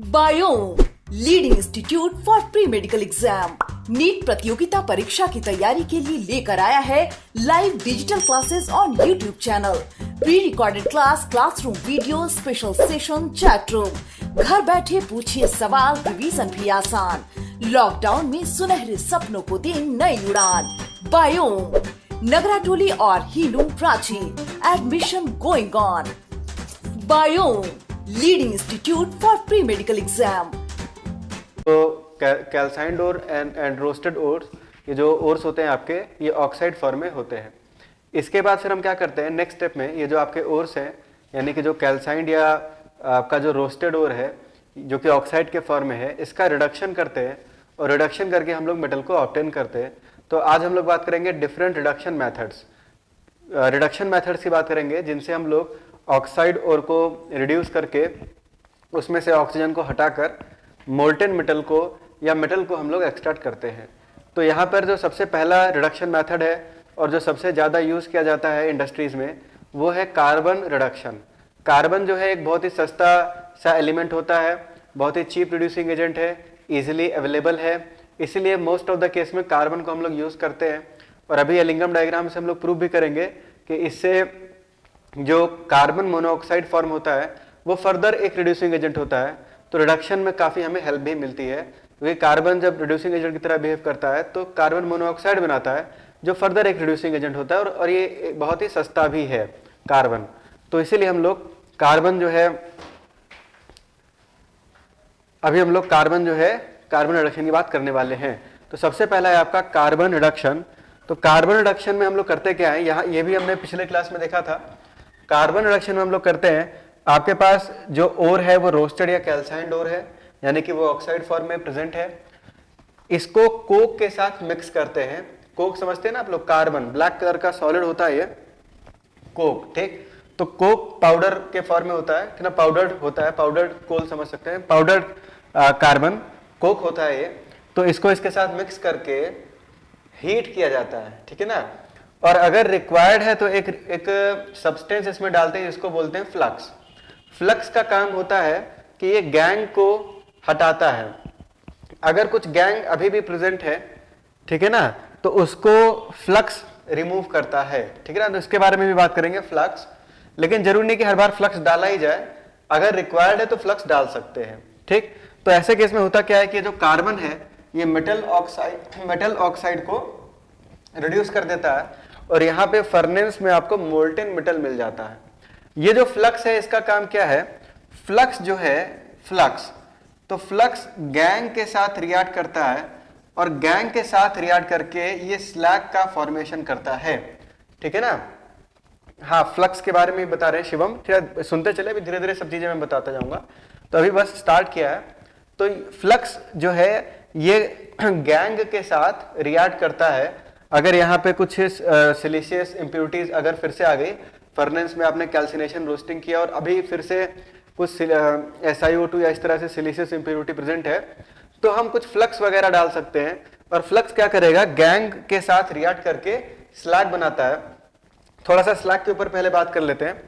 Biome leading institute for pre medical exam NEET प्रतियोगिता परीक्षा की तैयारी के लिए लेकर आया है live digital classes on YouTube channel, pre recorded class, classroom video, special session, chat room. घर बैठे पूछिए सवाल, रिवीजन भी आसान। लॉकडाउन में सुनहरे सपनों को दे नई उड़ान। बायोम नगराटोली और हीलू प्राची, admission going on. Biyom leading institute for pre medical exam. तो calcined ore and roasted ores, ये जो ओर्स होते हैं आपके, ये ऑक्साइड फॉर्म में होते हैं। इसके बाद फिर हम क्या करते हैं नेक्स्ट स्टेप में, ये जो आपके ओर्स हैं, यानी कि जो कैल्साइंड या आपका जो रोस्टेड ओर है जो कि ऑक्साइड के फॉर्म में है, इसका रिडक्शन करते हैं और रिडक्शन करके हम लोग मेटल को ऑब्टेन करते हैं। तो आज हम लोग बात करेंगे different reduction methods, reduction methods की बात करेंगे जिनसे हम लोग ऑक्साइड ओर को रिड्यूस करके उसमें से ऑक्सीजन को हटाकर मोल्टेन मेटल को या मेटल को हम लोग एक्सट्रैक्ट करते हैं। तो यहाँ पर जो सबसे पहला रिडक्शन मेथड है और जो सबसे ज़्यादा यूज़ किया जाता है इंडस्ट्रीज़ में, वो है कार्बन रिडक्शन। कार्बन जो है एक बहुत ही सस्ता सा एलिमेंट होता है, बहुत ही चीप रिड्यूसिंग एजेंट है, ईजिली अवेलेबल है, इसीलिए मोस्ट ऑफ द केस में कार्बन को हम लोग यूज़ करते हैं। और अभी एलिंगम डायग्राम से हम लोग प्रूव भी करेंगे कि इससे जो कार्बन मोनोऑक्साइड फॉर्म होता है वो फर्दर एक रिड्यूसिंग एजेंट होता है। तो रिडक्शन में काफ़ी हमें हेल्प भी मिलती है, क्योंकि कार्बन जब रिड्यूसिंग एजेंट की तरह बिहेव करता है तो कार्बन मोनोऑक्साइड बनाता है जो फर्दर एक रिड्यूसिंग एजेंट होता है, और ये बहुत ही सस्ता भी है कार्बन। तो इसीलिए हम लोग कार्बन जो है, अभी हम लोग कार्बन जो है कार्बन रिडक्शन की बात करने वाले हैं। तो सबसे पहला है आपका कार्बन रिडक्शन। तो कार्बन रिडक्शन में हम लोग करते क्या है, यहाँ ये भी हमने पिछले क्लास में देखा था। कार्बन रिडक्शन में हम लोग करते हैं, आपके पास जो ओर है वो रोस्टेड या कैल्साइंड ओर है, यानी कि वो ऑक्साइड फॉर्म में प्रेजेंट है। इसको कोक के साथ मिक्स करते हैं। कोक समझते हैं ना आप लोग, कार्बन ब्लैक कलर का सॉलिड होता है ये कोक, ठीक। तो कोक पाउडर के फॉर्म में होता है, ना, पाउडर्ड होता है, पाउडर्ड कोल समझ सकते हैं, पाउडर्ड कार्बन कोक होता है ये। तो इसको इसके साथ मिक्स करके हीट किया जाता है, ठीक है ना। और अगर रिक्वायर्ड है तो एक सब्सटेंस इसमें डालते हैं जिसको बोलते हैं फ्लक्स। फ्लक्स का काम होता है कि ये गैंग को हटाता है। अगर कुछ गैंग अभी भी प्रेजेंट है, ठीक है ना, तो उसको फ्लक्स रिमूव करता है, ठीक है ना। तो इसके बारे में भी बात करेंगे फ्लक्स, लेकिन जरूरी नहीं कि हर बार फ्लक्स डाला ही जाए, अगर रिक्वायर्ड है तो फ्लक्स डाल सकते हैं, ठीक। तो ऐसे केस में होता क्या है कि जो कार्बन है ये मेटल ऑक्साइड को रिड्यूस कर देता है और यहाँ पे फर्नेस में आपको मोल्टेन मेटल मिल जाता है। ये जो फ्लक्स है इसका काम क्या है, फ्लक्स जो है तो फ्लक्स गैंग के साथ रिएक्ट करता है और गैंग के साथ रिएक्ट करके ये स्लैग का फॉर्मेशन करता है, ठीक है ना। हाँ, फ्लक्स के बारे में बता रहे हैं शिवम, सुनते चले, अभी धीरे धीरे सब चीजें मैं बताता जाऊंगा। तो अभी बस स्टार्ट किया है। तो फ्लक्स जो है ये गैंग के साथ रिएक्ट करता है। अगर यहाँ पे कुछ सिलिशियस इंप्योरिटीज अगर फिर से आ गई, फर्नेस में आपने कैल्सिनेशन रोस्टिंग किया और अभी फिर से कुछ SiO2 या इस तरह से सिलिशियस इंप्योरिटी प्रेजेंट है, तो हम कुछ फ्लक्स वगैरह डाल सकते हैं। और फ्लक्स क्या करेगा, गैंग के साथ रिएक्ट करके स्लैग बनाता है। थोड़ा सा स्लैग के ऊपर पहले बात कर लेते हैं।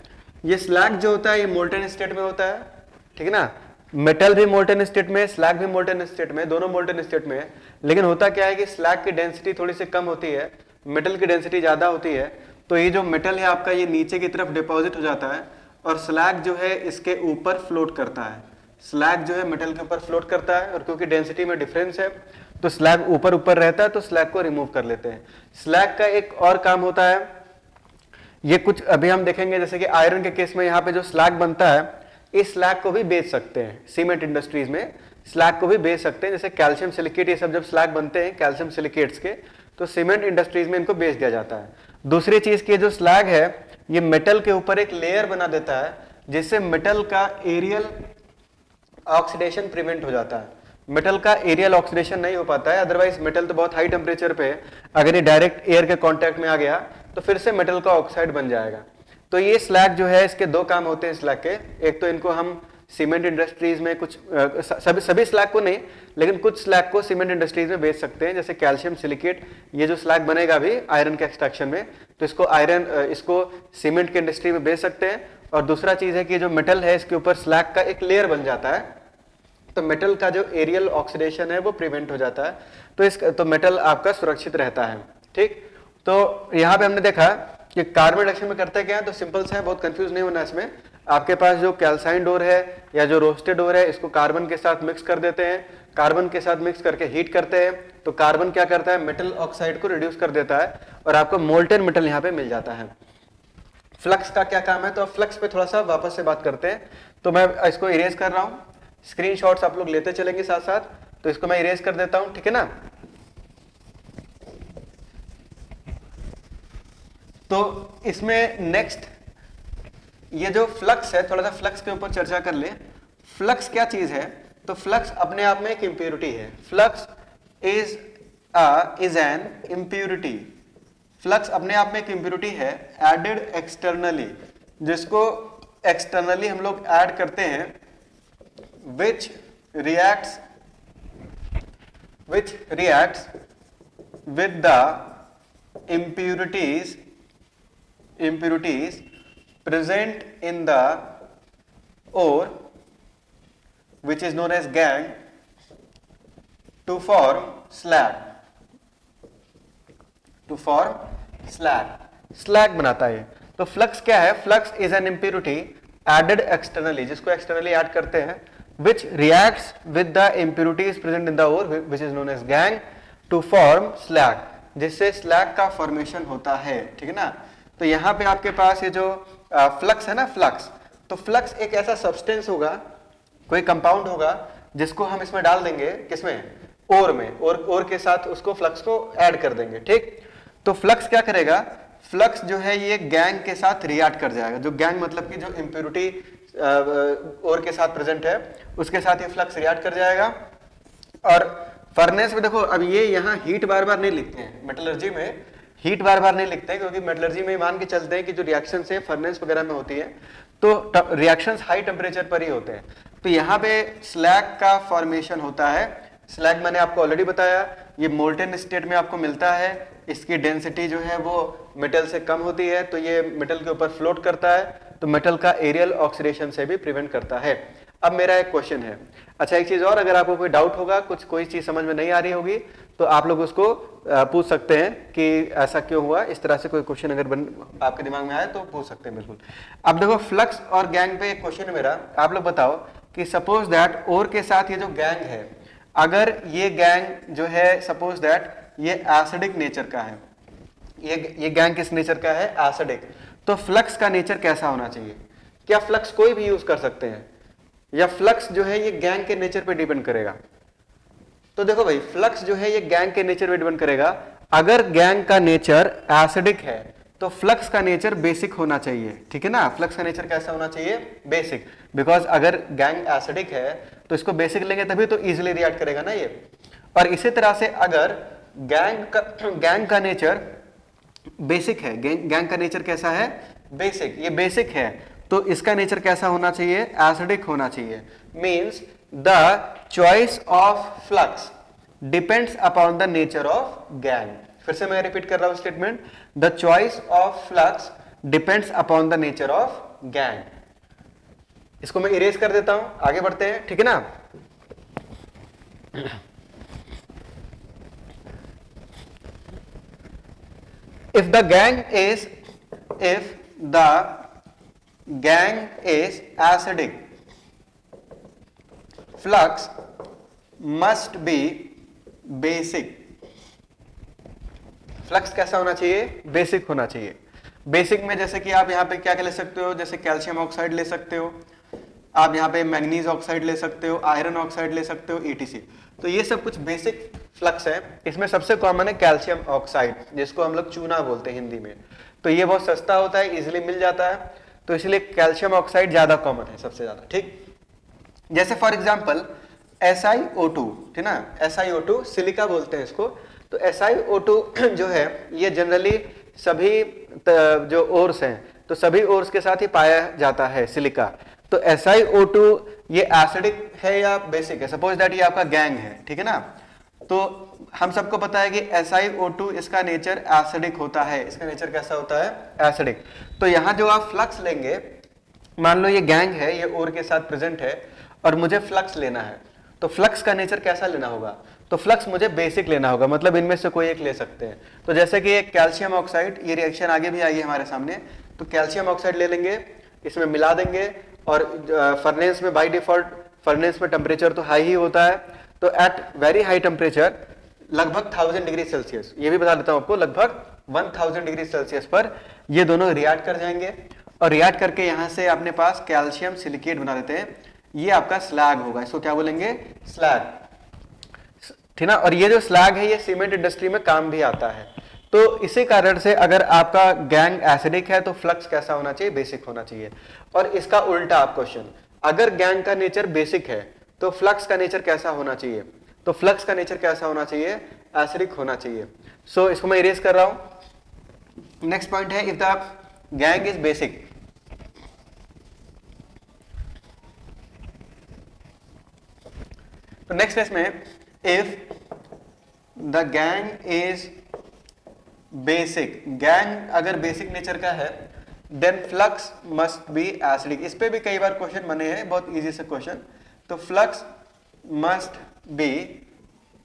ये स्लैग जो होता है ये मोल्टेन स्टेट में होता है, ठीक है ना। मेटल भी मोल्टेन स्टेट में, स्लैग भी मोल्टेन स्टेट में, दोनों मोल्टेन स्टेट में है। लेकिन होता क्या है कि स्लैग की डेंसिटी थोड़ी सी कम होती है, मेटल की डेंसिटी ज्यादा होती है। तो ये जो मेटल है आपका ये नीचे की तरफ डिपॉजिट हो जाता है और स्लैग जो है इसके ऊपर फ्लोट करता है। स्लैग जो है मेटल के ऊपर फ्लोट करता है और क्योंकि डेंसिटी में डिफरेंस है तो स्लैग ऊपर ऊपर रहता है, तो स्लैग को रिमूव कर लेते हैं। स्लैग का एक और काम होता है, ये कुछ अभी हम देखेंगे, जैसे कि आयरन के केस में यहाँ पे जो स्लैग बनता है, इस स्लैग को भी बेच सकते हैं। सीमेंट इंडस्ट्रीज में स्लैग को भी बेच सकते हैं, जैसे कैल्शियम सिलिकेट, ये सब जब स्लैग बनते हैं कैल्शियम सिलिकेट्स के, तो सीमेंट इंडस्ट्रीज में इनको बेच दिया जाता है। दूसरी चीज की जो स्लैग है ये मेटल के ऊपर एक लेयर बना देता है, जिससे मेटल का एरियल ऑक्सीडेशन प्रिवेंट हो जाता है। मेटल का एरियल ऑक्सीडेशन नहीं हो पाता है, अदरवाइज मेटल तो बहुत हाई टेम्परेचर पे है, अगर ये डायरेक्ट एयर के कांटेक्ट में आ गया तो फिर से मेटल का ऑक्साइड बन जाएगा। तो ये स्लैग जो है इसके दो काम होते हैं स्लैग के। एक तो इनको हम सीमेंट इंडस्ट्रीज में कुछ सभी स्लैग को नहीं, लेकिन कुछ स्लैग को सीमेंट इंडस्ट्रीज में बेच सकते हैं, जैसे कैल्शियम सिलिकेट। ये जो स्लैग बनेगा अभी आयरन के एक्सट्रैक्शन में, तो इसको सीमेंट के इंडस्ट्री में बेच सकते हैं। और दूसरा चीज है कि जो मेटल है इसके ऊपर स्लैग का एक लेयर बन जाता है, तो मेटल का जो एरियल ऑक्सीडेशन है वो प्रिवेंट हो जाता है, तो मेटल आपका सुरक्षित रहता है। ठीक, तो यहाँ पे हमने देखा कि कार्बन रिडक्शन में करते क्या है, तो सिंपल सा है, बहुत कंफ्यूज नहीं होना इसमें। आपके पास जो कैल्साइन डोर है या जो रोस्टेड डोर है, इसको कार्बन के साथ मिक्स कर देते हैं, कार्बन के साथ मिक्स करके हीट करते हैं, तो कार्बन क्या करता है, मेटल ऑक्साइड को रिड्यूस कर देता है और आपको मोल्टेन मेटल यहाँ पे मिल जाता है। फ्लक्स का क्या काम है, तो फ्लक्स पे थोड़ा सा वापस से बात करते हैं। तो मैं इसको इरेज कर रहा हूं, स्क्रीनशॉट्स आप लोग लेते चलेंगे साथ साथ, तो इसको मैं इरेज कर देता हूं, ठीक है ना। तो इसमें नेक्स्ट ये जो फ्लक्स है, थोड़ा सा फ्लक्स के ऊपर चर्चा कर ले। फ्लक्स क्या चीज है, तो फ्लक्स अपने आप में एक इंप्योरिटी है। Flux is an impurity. Flux अपने आप में एक इंप्योरिटी है एडेड एक्सटर्नली, जिसको एक्सटर्नली हम लोग ऐड करते हैं, which reacts with the impurities present in the ore, which is known as gangue, to form slag बनाता है। तो फ्लक्स क्या है, flux is an impurity added externally, जिसको एक्सटर्नली ऐड करते हैं, which reacts with the impurities present in the ore, which is known as gangue, to form slag, जिससे slag का फॉर्मेशन होता है, ठीक है ना। तो यहाँ पे आपके पास ये जो फ्लक्स है ना, फ्लक्स, तो फ्लक्स एक ऐसा सब्सटेंस होगा, कोई कंपाउंड होगा, जिसको हम इसमें डाल देंगे, किसमें, ओर में, ओर के साथ उसको फ्लक्स को ऐड कर देंगे। ठीक, तो फ्लक्स क्या करेगा, फ्लक्स जो है ये गैंग के साथ रिएक्ट कर जाएगा। जो गैंग मतलब कि जो इंप्योरिटी ओर के साथ प्रेजेंट है, उसके साथ ये फ्लक्स रिएक्ट कर जाएगा। और फर्नेस में देखो, अब ये यहाँ हीट बार बार नहीं लिखते हैं, मेटलर्जी में हीट बार बार नहीं लिखते हैं, क्योंकि मेटलर्जी में मान के चलते हैं कि जो रिएक्शन से फर्नेस वगैरह में होती है, तो रिएक्शंस हाई टेम्परेचर पर ही होते हैं। तो यहाँ पे स्लैग का फॉर्मेशन होता है। स्लैग मैंने आपको ऑलरेडी बताया, ये मोल्टेन स्टेट में आपको मिलता है, इसकी डेंसिटी जो है वो मेटल से कम होती है, तो ये मेटल के ऊपर फ्लोट करता है, तो मेटल का एरियल ऑक्सीडेशन से भी प्रिवेंट करता है। अब मेरा एक क्वेश्चन है, अच्छा एक चीज और, अगर आपको कोई डाउट होगा, कोई चीज समझ में नहीं आ रही होगी, तो आप लोग उसको पूछ सकते हैं कि ऐसा क्यों हुआ, इस तरह से कोई क्वेश्चन अगर आपके दिमाग में आए तो पूछ सकते हैं, बिल्कुल। अब देखो, फ्लक्स और गैंग पे एक क्वेश्चन है मेरा, आप लोग बताओ कि सपोज दैट ओर के साथ ये जो गैंग है, अगर ये गैंग जो है सपोज दैट ये एसिडिक नेचर का है, ये गैंग किस नेचर का है, एसिडिक, तो फ्लक्स का नेचर कैसा होना चाहिए? क्या फ्लक्स कोई भी यूज कर सकते हैं, या फ्लक्स जो है ये गैंग के नेचर पे डिपेंड करेगा? तो देखो भाई, फ्लक्स जो है ये गैंग के नेचर पे डिपेंड करेगा। अगर गैंग का नेचर एसिडिक है तो फ्लक्स का नेचर बेसिक होना चाहिए, ठीक है ना। फ्लक्स का नेचर कैसा होना चाहिए, बेसिक, बिकॉज अगर गैंग एसिडिक है तो इसको बेसिक लेंगे तभी तो इजिली रिएक्ट करेगा ना ये। और इसी तरह से अगर गैंग का नेचर बेसिक है, गैंग का नेचर कैसा है, बेसिक, ये बेसिक है, तो इसका नेचर कैसा होना चाहिए, एसिडिक होना चाहिए। Means the choice of flux depends upon the nature of gang. फिर से मैं रिपीट कर रहा हूं statement, the choice of flux depends upon the nature of gang. इसको मैं इरेज कर देता हूं, आगे बढ़ते हैं, ठीक है ना। If the gang is acidic, flux must be basic. Flux कैसा होना चाहिए, बेसिक होना चाहिए। बेसिक में जैसे कि आप यहाँ पे क्या ले सकते हो, जैसे कैल्शियम ऑक्साइड ले सकते हो, आप यहाँ पे मैंगनीज ऑक्साइड ले सकते हो, आयरन ऑक्साइड ले सकते हो, ETC। तो ये सब कुछ बेसिक फ्लक्स है। इसमें सबसे कॉमन है कैल्शियम ऑक्साइड, जिसको हम लोग चूना बोलते हैं हिंदी में। तो ये बहुत सस्ता होता है, इजिली मिल जाता है, तो इसलिए कैल्शियम ऑक्साइड ज्यादा कॉमन है, सबसे ज्यादा। ठीक, जैसे फॉर एग्जाम्पल SiO2, ठीक ना, SiO2 सिलिका बोलते हैं इसको। तो SiO2 जो है ये जनरली सभी जो ओर्स हैं, तो सभी ओर्स के साथ ही पाया जाता है सिलिका। तो SiO2 ये एसिडिक है या बेसिक है? सपोज दैट ये आपका गैंग है, ठीक है ना। तो हम सबको पता है कि SiO2 इसका नेचर एसिडिक होता है। इसका नेचर कैसा होता है, एसिडिक। तो यहां जो आप फ्लक्स लेंगे, मान लो ये गैंग है, ये ओर के साथ प्रेजेंट है और मुझे फ्लक्स लेना है, तो फ्लक्स का नेचर कैसा लेना होगा, तो फ्लक्स मुझे बेसिक लेना होगा, मतलब इनमें से कोई एक ले सकते हैं। तो जैसे कि एक कैल्शियम ऑक्साइड, ये रिएक्शन आगे भी आई है हमारे सामने, तो कैल्शियम ऑक्साइड ले लेंगे, इसमें मिला देंगे, और फर्नेस में बाय डिफॉल्ट फर्नेस में टेम्परेचर तो हाई ही होता है, तो एट वेरी हाई टेम्परेचर लगभग 1000 डिग्री सेल्सियस, ये भी बता देता हूं आपको, लगभग 1000 डिग्री सेल्सियस पर ये दोनों रिएक्ट कर जाएंगे, और रिएक्ट करके यहां से अपने पास कैल्शियम सिलिकेट बना देते हैं, ये आपका स्लैग होगा, इसको क्या बोलेंगे, स्लैग, ठीक ना। और ये जो स्लैग है ये सीमेंट इंडस्ट्री में काम भी आता है। तो इसी कारण से अगर आपका गैंग एसिडिक है तो फ्लक्स कैसा होना चाहिए, बेसिक होना चाहिए। और इसका उल्टा आप क्वेश्चन, अगर गैंग का नेचर बेसिक है तो फ्लक्स का नेचर कैसा होना चाहिए, तो फ्लक्स का नेचर कैसा होना चाहिए, एसिडिक होना चाहिए। सो इसको मैं इरेज कर रहा हूं। नेक्स्ट पॉइंट है, if the gangue is basic, तो नेक्स्ट केस में if the gangue is basic, gangue अगर बेसिक नेचर का है, then flux must be acidic. इस पे भी कई बार क्वेश्चन बने हैं, बहुत इजी से क्वेश्चन, तो flux must be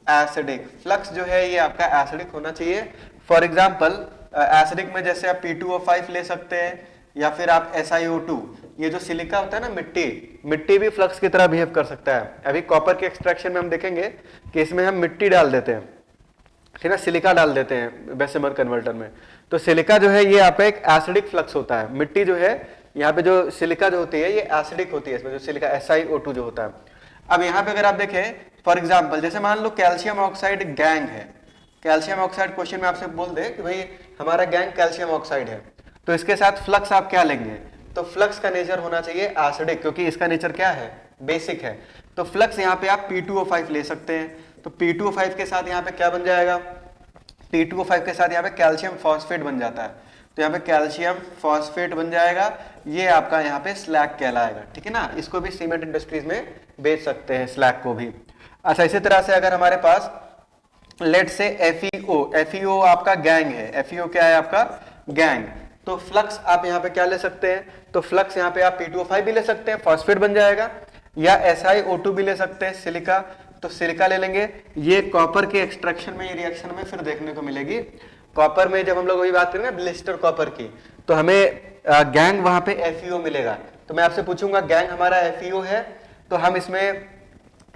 acidic, flux जो है ये आपका एसिडिक होना चाहिए। फॉर एग्जांपल एसिडिक में जैसे आप P2O5 ले सकते हैं, या फिर आप SiO2, ये जो सिलिका होता है ना, मिट्टी भी फ्लक्स की तरह बिहेव कर सकता है। अभी कॉपर के एक्सट्रैक्शन में हम देखेंगे कि इसमें हम मिट्टी डाल देते हैं, ठीक है, सिलिका डाल देते हैं बेसिमर कन्वर्टर में, तो सिलिका जो है ये यहाँ पे एक एसिडिक फ्लक्स होता है। मिट्टी जो है यहाँ पे जो सिलिका जो होती है ये एसिडिक होती है, इसमें जो सिलिका SiO2 जो होता है। अब यहाँ पे अगर आप देखें फॉर एग्जांपल, जैसे मान लो कैल्शियम ऑक्साइड गैंग है, कैल्शियम ऑक्साइड क्वेश्चन में आपसे बोल दे कि भाई हमारा गैंग कैल्शियम ऑक्साइड है, तो इसके साथ फ्लक्स आप क्या लेंगे, तो फ्लक्स का नेचर होना चाहिए एसिडिक, क्योंकि इसका नेचर क्या है, बेसिक है। तो फ्लक्स यहाँ पे आप P2O5 ले सकते हैं, तो P2O5 के साथ यहाँ पे क्या बन जाएगा, P2O5 के साथ यहाँ पे कैल्शियम फॉस्फेट बन जाता है, तो यहाँ पे कैल्शियम फॉस्फेट बन जाएगा, ये आपका यहाँ पे स्लैग कहलाएगा, ठीक है ना। इसको भी सीमेंट इंडस्ट्रीज में बेच सकते हैं, स्लैग को भी। अच्छा, इसी तरह से अगर हमारे पास लेट से FeO आपका गैंग है, FeO क्या है आपका, गैंग, तो फ्लक्स आप यहाँ पे क्या ले सकते हैं, तो फ्लक्स यहाँ पे आप P2O5 भी ले सकते हैं, फॉस्फेट बन जाएगा, या SiO2 भी ले सकते हैं, सिलिका, तो सिलिका ले लेंगे। ये कॉपर के एक्सट्रैक्शन में, ये रिएक्शन में फिर देखने को मिलेगी। कॉपर में जब हम लोग वही बात करें ना ब्लिस्टर कॉपर की, तो हमें गैंग वहां पे FeO मिलेगा। तो मैं आपसे पूछूंगा गैंग हमारा FeO है, तो हम इसमें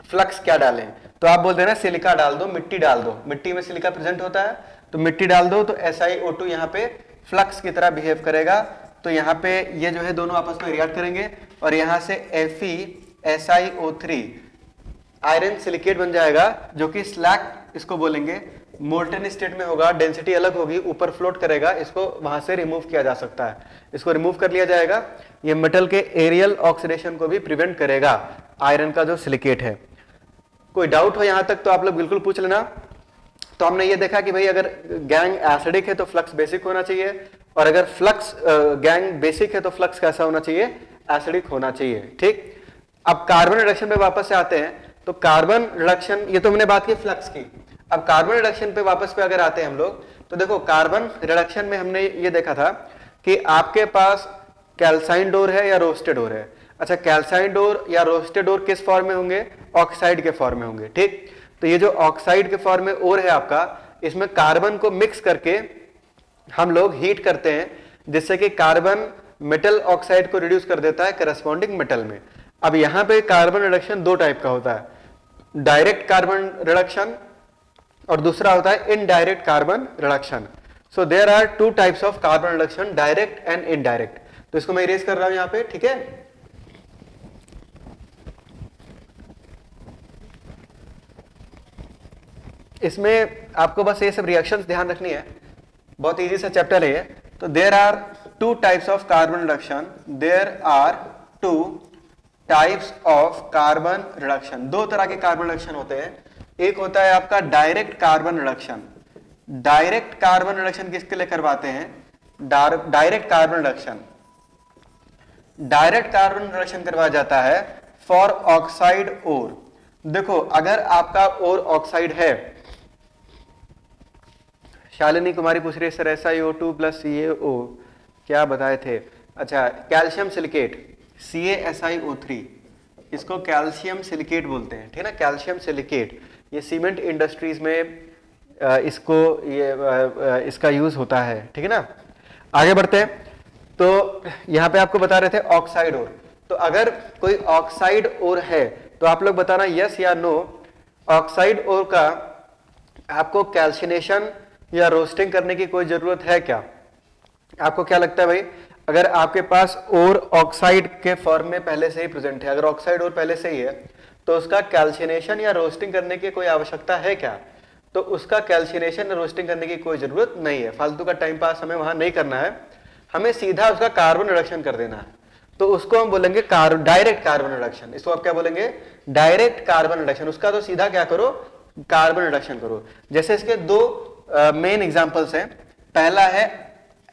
फ्लक्स क्या डालें, तो आप बोल देना सिलिका डाल दो, मिट्टी डाल दो, मिट्टी में सिलिका प्रेजेंट होता है, तो मिट्टी डाल दो, तो SiO2 यहाँ पे फ्लक्स की तरह बिहेव करेगा, तो यहाँ पे ये जो है दोनों आपस में रिएक्ट करेंगे, और यहाँ से FeSiO3 आयरन सिलिकेट बन जाएगा, जो कि स्लैग इसको बोलेंगे, मोल्टन स्टेट में होगा, डेंसिटी अलग होगी, ऊपर फ्लोट करेगा, इसको वहां से रिमूव किया जा सकता है, इसको रिमूव कर लिया जाएगा। ये मेटल के एरियल ऑक्सीडेशन को भी प्रिवेंट करेगा, आयरन का जो सिलिकेट है। कोई डाउट हो यहां तक तो आप लोग बिल्कुल पूछ लेना। तो हमने ये देखा कि भाई अगर गैंग एसिडिक है तो फ्लक्स बेसिक होना चाहिए, और अगर फ्लक्स गैंग बेसिक है तो फ्लक्स कैसा होना चाहिए, एसिडिक होना चाहिए, ठीक। अब कार्बन रिडक्शन पे वापस से आते हैं, तो कार्बन रिडक्शन, ये तो हमने बात की फ्लक्स की, अब कार्बन रिडक्शन पे वापस पे अगर आते हैं हम लोग, तो देखो कार्बन रिडक्शन में हमने ये देखा था कि आपके पास कैल्साइन ओर है या रोस्टेड ओर है। अच्छा, कैल्साइन ओर या रोस्टेड ओर किस फॉर्म में होंगे, ऑक्साइड के फॉर्म में होंगे, ठीक। तो ये जो ऑक्साइड के फॉर्म में ओर है आपका, इसमें कार्बन को मिक्स करके हम लोग हीट करते हैं, जिससे कि कार्बन मेटल ऑक्साइड को रिड्यूस कर देता है करस्पॉन्डिंग मेटल में। अब यहां पे कार्बन रिडक्शन दो टाइप का होता है, डायरेक्ट कार्बन रिडक्शन और दूसरा होता है indirect carbon reduction. So there are two types of carbon reduction, direct and indirect. तो इसको मैं इरेज कर रहा हूं यहां पे, ठीक है। इसमें आपको बस ये सब रिएक्शंस ध्यान रखनी है, बहुत इजी सा चैप्टर है ये। तो there are two types of carbon reduction, there are two types of carbon reduction, दो तरह के कार्बन रिडक्शन होते हैं। एक होता है आपका direct carbon reduction. Direct carbon reduction किसके लिए करवाते हैं, direct carbon reduction, direct carbon reduction करवाया जाता है फॉर ऑक्साइड ओर। देखो अगर आपका ओर ऑक्साइड है, शालिनी कुमारी पूछ रही है सर SiO2 प्लस CaO क्या बताए थे। अच्छा, कैल्शियम सिलिकेट CaSiO3, इसको कैल्शियम सिलिकेट बोलते हैं, ठीक है ना, कैल्शियम सिलिकेट। ये सीमेंट इंडस्ट्रीज में इसका यूज होता है, ठीक है ना। आगे बढ़ते हैं, तो यहां पे आपको बता रहे थे ऑक्साइड ओर। तो अगर कोई ऑक्साइड ओर है तो आप लोग बताना यस या नो, ऑक्साइड ओर का आपको कैल्सिनेशन या रोस्टिंग करने की कोई जरूरत है क्या? आपको क्या लगता है भाई, अगर आपके पास ओर ऑक्साइड के फॉर्म में पहले से ही प्रेजेंट है, अगर ऑक्साइड ओर पहले से ही है तो उसका कैल्सिनेशन या रोस्टिंग करने की कोई आवश्यकता है क्या? तो उसका कैल्सिनेशन या रोस्टिंग करने की कोई जरूरत नहीं है। फालतू का टाइम पास हमें वहां नहीं करना है, हमें सीधा उसका कार्बन रिडक्शन कर देना है। तो उसको हम बोलेंगे डायरेक्ट कार्बन रिडक्शन। इसको आप क्या बोलेंगे? Direct carbon reduction. उसका तो सीधा क्या करो, कार्बन रिडक्शन करो। जैसे इसके दो मेन एग्जांपल्स हैं। पहला है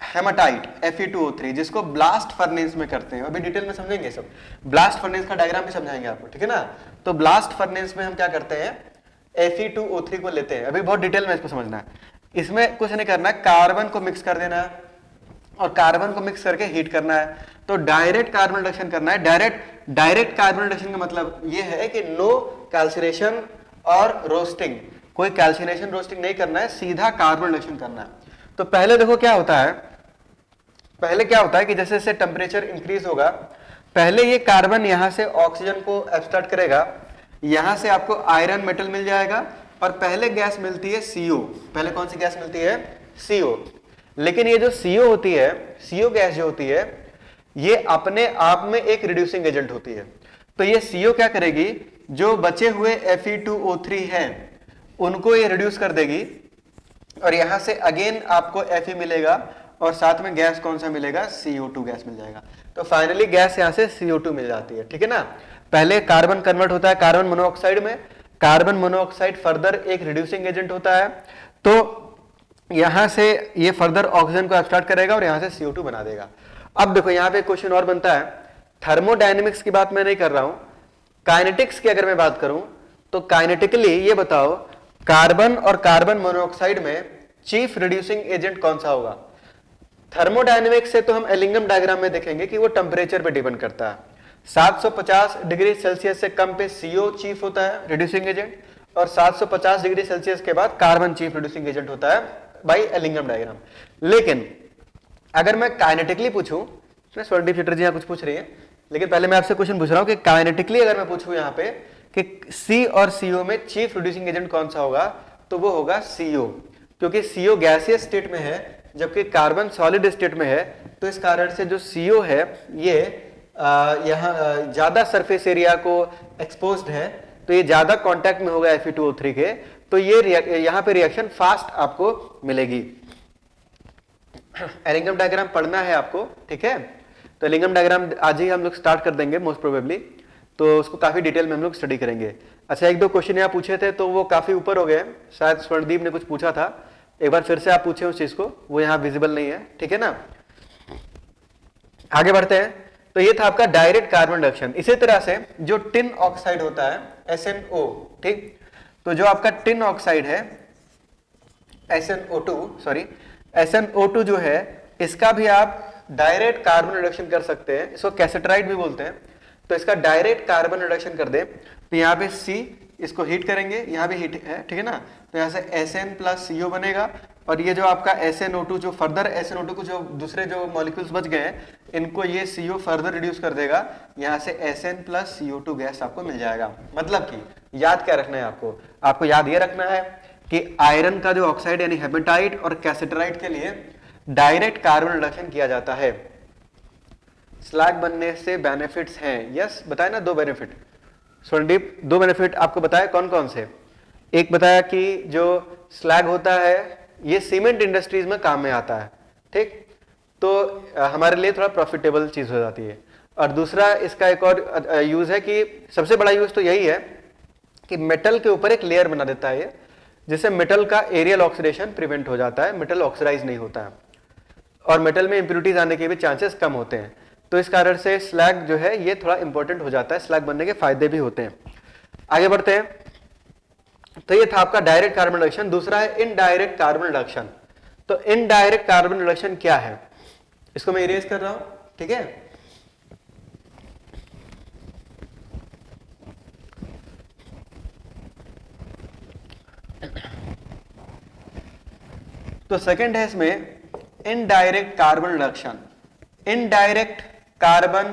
हेमाटाइट Fe2O3, जिसको ब्लास्ट फर्नेस में करते हैं। अभी डिटेल में समझेंगे सब, ब्लास्ट फर्नेस का डायग्राम भी समझाएंगे आपको, ठीक है ना। तो ब्लास्ट फर्नेस में हम क्या करते हैं, Fe2O3 को लेते हैं। अभी बहुत डिटेल में इसको समझना है। इसमें कुछ नहीं करना है, कार्बन को मिक्स कर देना है और कार्बन को मिक्स करके हीट करना है। तो डायरेक्ट कार्बन रिडक्शन करना है। डायरेक्ट कार्बन रिडक्शन का मतलब यह है कि नो कैल्सिनेशन और रोस्टिंग, कोई कैल्सिनेशन रोस्टिंग नहीं करना है, सीधा कार्बन रिडक्शन करना है। तो पहले देखो क्या होता है, पहले क्या होता है कि जैसे जैसे टेम्परेचर इंक्रीज होगा, पहले ये कार्बन यहां से ऑक्सीजन को एब्स्ट्रैक्ट करेगा, यहां से आपको आयरन मेटल मिल जाएगा और पहले गैस मिलती है CO। पहले कौन सी गैस मिलती है? CO। लेकिन ये जो CO होती है, CO गैस जो होती है, ये अपने आप में एक रिड्यूसिंग एजेंट होती है। तो ये CO क्या करेगी, जो बचे हुए Fe2O3 हैं उनको ये रिड्यूस कर देगी और यहां से अगेन आपको Fe मिलेगा और साथ में गैस कौन सा मिलेगा? CO2 गैस मिल जाएगा। तो फाइनली गैस यहां से CO2 मिल जाती है, ठीक है ना। पहले कार्बन कन्वर्ट होता है कार्बन मोनोऑक्साइड में, कार्बन मोनोऑक्साइड फर्दर एक रिड्यूसिंग एजेंट होता है। तो यहां से ये फर्दर ऑक्सीजन को एब्स्ट्रैक्ट करेगा और यहां से CO2 बना देगा। अब देखो यहां पे क्वेश्चन और बनता है, थर्मोडायनेमिक्स की बात मैं नहीं कर रहा हूं, काइनेटिक्स की अगर मैं बात करूं तो काइनेटिकली ये बताओ, कार्बन और कार्बन मोनोऑक्साइड में चीफ रिड्यूसिंग एजेंट कौन सा होगा? थर्मोडायनेमिक्स से तो हम एलिंगम डायग्राम में देखेंगे कि वो टेम्परेचर पे डिपेंड करता है। 750 डिग्री सेल्सियस से कम पे CO चीफ होता है रिड्यूसिंग एजेंट, और 750 डिग्री सेल्सियस के बाद कार्बन चीफ रिड्यूसिंग एजेंट होता है बाई एलिंगम डायग्राम। लेकिन अगर मैं काइनेटिकली पूछूं, स्वर्णदीप शेट्टर जी यहाँ कुछ पूछ रही है, लेकिन पहले मैं आपसे क्वेश्चन पूछ रहा हूं कि काइनेटिकली अगर मैं पूछूं यहाँ पे कि C और CO में चीफ रिड्यूसिंग एजेंट कौन सा होगा, तो वो होगा CO, क्योंकि CO गैसियस स्टेट में है जबकि कार्बन सॉलिड स्टेट में है। तो इस कारण से जो CO है ये यहाँ ज्यादा सरफेस एरिया को एक्सपोज्ड है, तो ये ज्यादा कांटेक्ट में होगा Fe2O3 के, तो ये यहाँ पे रिएक्शन फास्ट आपको मिलेगी। एलिंगम डायग्राम पढ़ना है आपको, ठीक है। तो एलिंगम डायग्राम आज ही हम लोग स्टार्ट कर देंगे मोस्ट प्रोबेबली, तो उसको काफी डिटेल में हम लोग स्टडी करेंगे। अच्छा, एक दो क्वेश्चन यहाँ पूछे थे तो वो काफी ऊपर हो गए, शायद स्वर्णदीप ने कुछ पूछा था, एक बार फिर से आप पूछे उस चीज को, वो यहाँ विजिबल नहीं है, ठीक है ना। आगे बढ़ते हैं। तो ये था आपका डायरेक्ट कार्बन रिडक्शन। इसी तरह से जो टिन ऑक्साइड होता है SNO, ठीक, तो जो आपका टिन ऑक्साइड है SNO2 जो है, इसका भी आप डायरेक्ट कार्बन रिडक्शन कर सकते हैं। इसको कैसेटराइड भी बोलते हैं। तो इसका डायरेक्ट कार्बन रिडक्शन कर दे तो यहाँ पे C, इसको हीट करेंगे, यहाँ भी हीट है, ठीक है ना। तो यहाँ से SN प्लस CO बनेगा और ये जो आपका SNO2, जो फर्दर SNO2 को जो दूसरे जो मॉलिक्यूल्स बच गए हैं इनको ये CO फर्दर रिड्यूस कर देगा, यहाँ से SN प्लस CO2 गैस आपको मिल जाएगा। मतलब कि याद क्या रखना है आपको याद ये रखना है कि आयरन का जो ऑक्साइड यानी हेमेटाइट और कैसेटराइट के लिए डायरेक्ट कार्बन रिडक्शन किया जाता है। स्लैग बनने से बेनिफिट्स हैं, यस बताए ना, 2 बेनिफिट। स्वर्णदीप 2 बेनिफिट आपको बताया, कौन कौन से? एक बताया कि जो स्लैग होता है ये सीमेंट इंडस्ट्रीज में काम में आता है, ठीक, तो हमारे लिए थोड़ा प्रॉफिटेबल चीज हो जाती है। और दूसरा इसका एक और यूज है कि सबसे बड़ा यूज तो यही है कि मेटल के ऊपर एक लेयर बना देता है ये, जिससे मेटल का एरियल ऑक्सीडेशन प्रिवेंट हो जाता है, मेटल ऑक्सीडाइज नहीं होता है और मेटल में इंप्योरिटीज आने के भी चांसेस कम होते हैं। तो इस कारण से स्लैग जो है ये थोड़ा इंपॉर्टेंट हो जाता है, स्लैग बनने के फायदे भी होते हैं। आगे बढ़ते हैं। तो ये था आपका डायरेक्ट कार्बन रिडक्शन। दूसरा है इनडायरेक्ट कार्बन रिडक्शन। तो इनडायरेक्ट कार्बन रिडक्शन क्या है, इसको मैं इरेज कर रहा हूं, ठीक है। तो सेकंड है इसमें indirect carbon reduction. Indirect carbon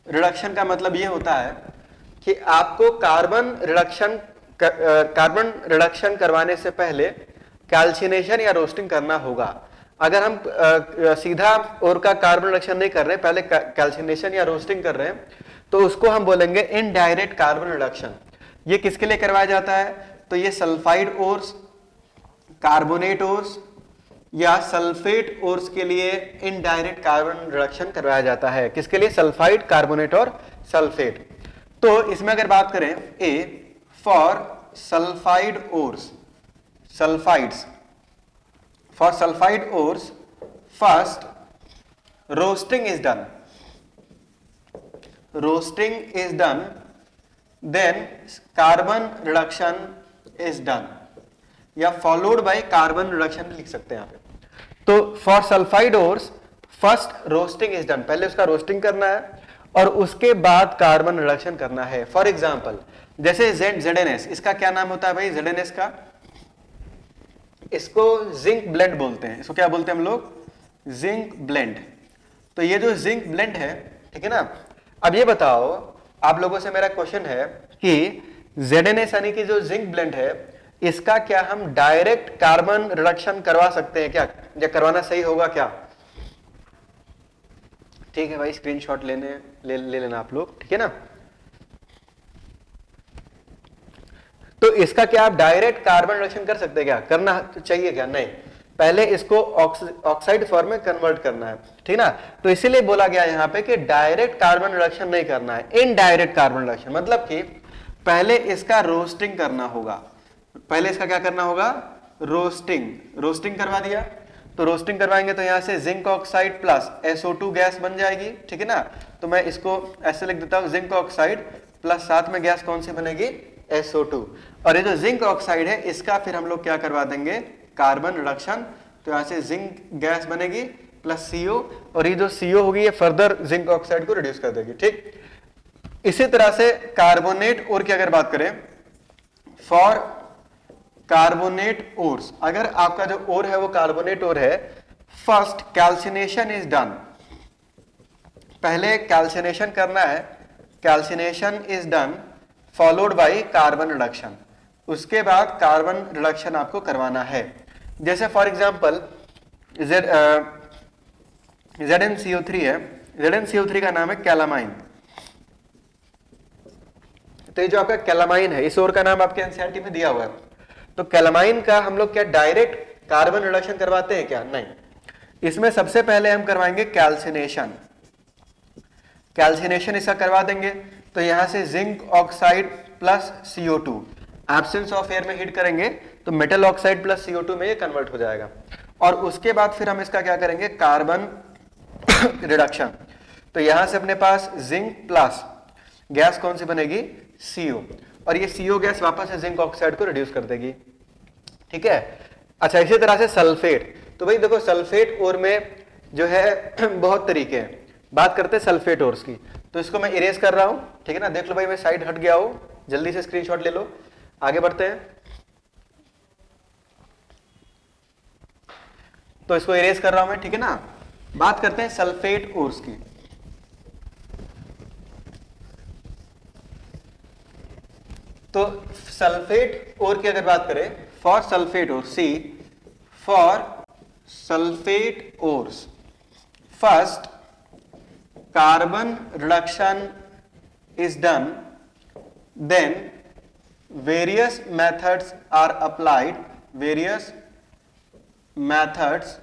reduction का मतलब यह होता है कि आपको कार्बन रिडक्शन करवाने से पहले कैल्सिनेशन या रोस्टिंग करना होगा। अगर हम सीधा और का कार्बन रिडक्शन नहीं कर रहे, पहले कैल्सिनेशन या रोस्टिंग कर रहे हैं, तो उसको हम बोलेंगे इनडायरेक्ट कार्बन रिडक्शन। ये किसके लिए करवाया जाता है? तो ये सल्फाइड ओर्स, कार्बोनेट ओर्स या सल्फेट ओर्स के लिए इनडायरेक्ट कार्बन रिडक्शन करवाया जाता है। किसके लिए? सल्फाइड, कार्बोनेट और सल्फेट। तो इसमें अगर बात करें, A for sulphide ores, sulphides, for sulfide ores first roasting is done, roasting is done, then carbon reduction is done, या followed by carbon reduction लिख सकते हैं यहाँ पे। तो for sulfide ores first roasting is done, पहले उसका roasting करना है और उसके बाद कार्बन रिडक्शन करना है। फॉर एग्जाम्पल जैसे ZNS, इसका क्या नाम होता है भाई ZNS का? इसको जिंक ब्लेंड बोलते हैं। इसको क्या बोलते हैं हम लोग? Zinc blende. तो ये जो जिंक ब्लेंड है, ठीक है ना। अब ये बताओ, आप लोगों से मेरा क्वेश्चन है कि ZNS यानी कि जो जिंक ब्लेंड है, इसका क्या हम डायरेक्ट कार्बन रिडक्शन करवा सकते हैं क्या, या करवाना सही होगा क्या? ठीक है भाई, स्क्रीनशॉट ले लेना आप लोग, ठीक है ना। तो इसका क्या आप डायरेक्ट कार्बन रिडक्शन कर सकते हैं क्या? करना चाहिए क्या? नहीं, पहले इसको ऑक्साइड फॉर्म में कन्वर्ट करना है, ठीक ना। तो इसीलिए बोला गया यहाँ पे कि डायरेक्ट कार्बन रिडक्शन नहीं करना है, इनडायरेक्ट कार्बन रिडक्शन। मतलब कि पहले इसका रोस्टिंग करना होगा। पहले इसका क्या करना होगा? रोस्टिंग करवा दिया। तो रोस्टिंग करवाएंगे तो यहां से zinc oxide plus SO2 gas बन जाएगी, ठीक है ना। तो मैं इसको ऐसे लिख देता हूं, जिंक ऑक्साइड प्लस साथ में गैस कौन सी बनेगी? SO2। और ये जो जिंक ऑक्साइड है, इसका फिर हम लोग क्या करवा देंगे? Carbon reduction. तो यहां से जिंक गैस बनेगी प्लस CO, और ये जो CO होगी ये फर्दर जिंक ऑक्साइड को रिड्यूस कर देगी, ठीक। इसी तरह से कार्बोनेट और की अगर बात करें, फॉर कार्बोनेट ओर्स, अगर आपका जो ओर है वो कार्बोनेट ओर है, फर्स्ट कैल्सिनेशन इज डन, पहले कैल्सिनेशन करना है, calcination is done followed by carbon reduction. उसके बाद कार्बन रिडक्शन आपको करवाना है। जैसे फॉर एग्जांपल ZnCO3 है, ZnCO3 का नाम है कैलामाइन। तो ये जो आपका कैलामाइन है, इस ओर का नाम आपके एनसीईआरटी में दिया हुआ है। तो कैलामाइन का हम लोग क्या डायरेक्ट कार्बन रिडक्शन करवाते हैं क्या? नहीं, इसमें सबसे पहले हम करवाएंगे कैल्सिनेशन। कैल्सिनेशन इसका करवा देंगे तो यहां से zinc oxide plus CO2, absence of air में हीट करेंगे तो मेटल ऑक्साइड प्लस CO2 में ये कन्वर्ट हो जाएगा। और उसके बाद फिर हम इसका क्या करेंगे? Carbon reduction. तो यहां से अपने पास जिंक प्लस गैस कौन सी बनेगी? CO, और ये CO गैस वापस से जिंक ऑक्साइड को रिड्यूस कर देगी, ठीक है। अच्छा, इसी तरह से सल्फेट। तो भाई देखो, सल्फेट ओर में जो है बहुत तरीके हैं। बात करते हैं सल्फेट ओर्स की। तो इसको मैं इरेज कर रहा हूं, ठीक है ना। देख लो भाई, मैं साइड हट गया हूं, जल्दी से स्क्रीनशॉट ले लो। आगे बढ़ते हैं। तो इसको इरेज कर रहा हूं मैं, ठीक है ना। बात करते हैं सल्फेट ओर्स की। तो सल्फेट ओर की अगर बात करें, for sulphate ore, see for sulphate ores first carbon reduction is done, then various methods are applied, various methods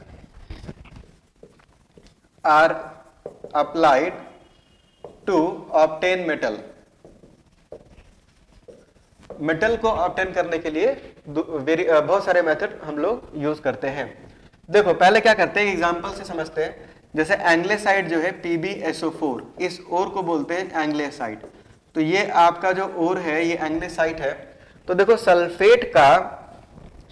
are applied to obtain metal। Metal को ऑब्टेन करने के लिए बहुत सारे मेथड हम लोग यूज करते हैं। देखो पहले क्या करते हैं, एग्जांपल से समझते हैं। जैसे एंग्लेसाइड जो है PbSO4, इस ओर को बोलते हैं एंग्लेसाइड। तो ये आपका जो ओर है ये एंग्लेसाइड है। तो देखो सल्फेट का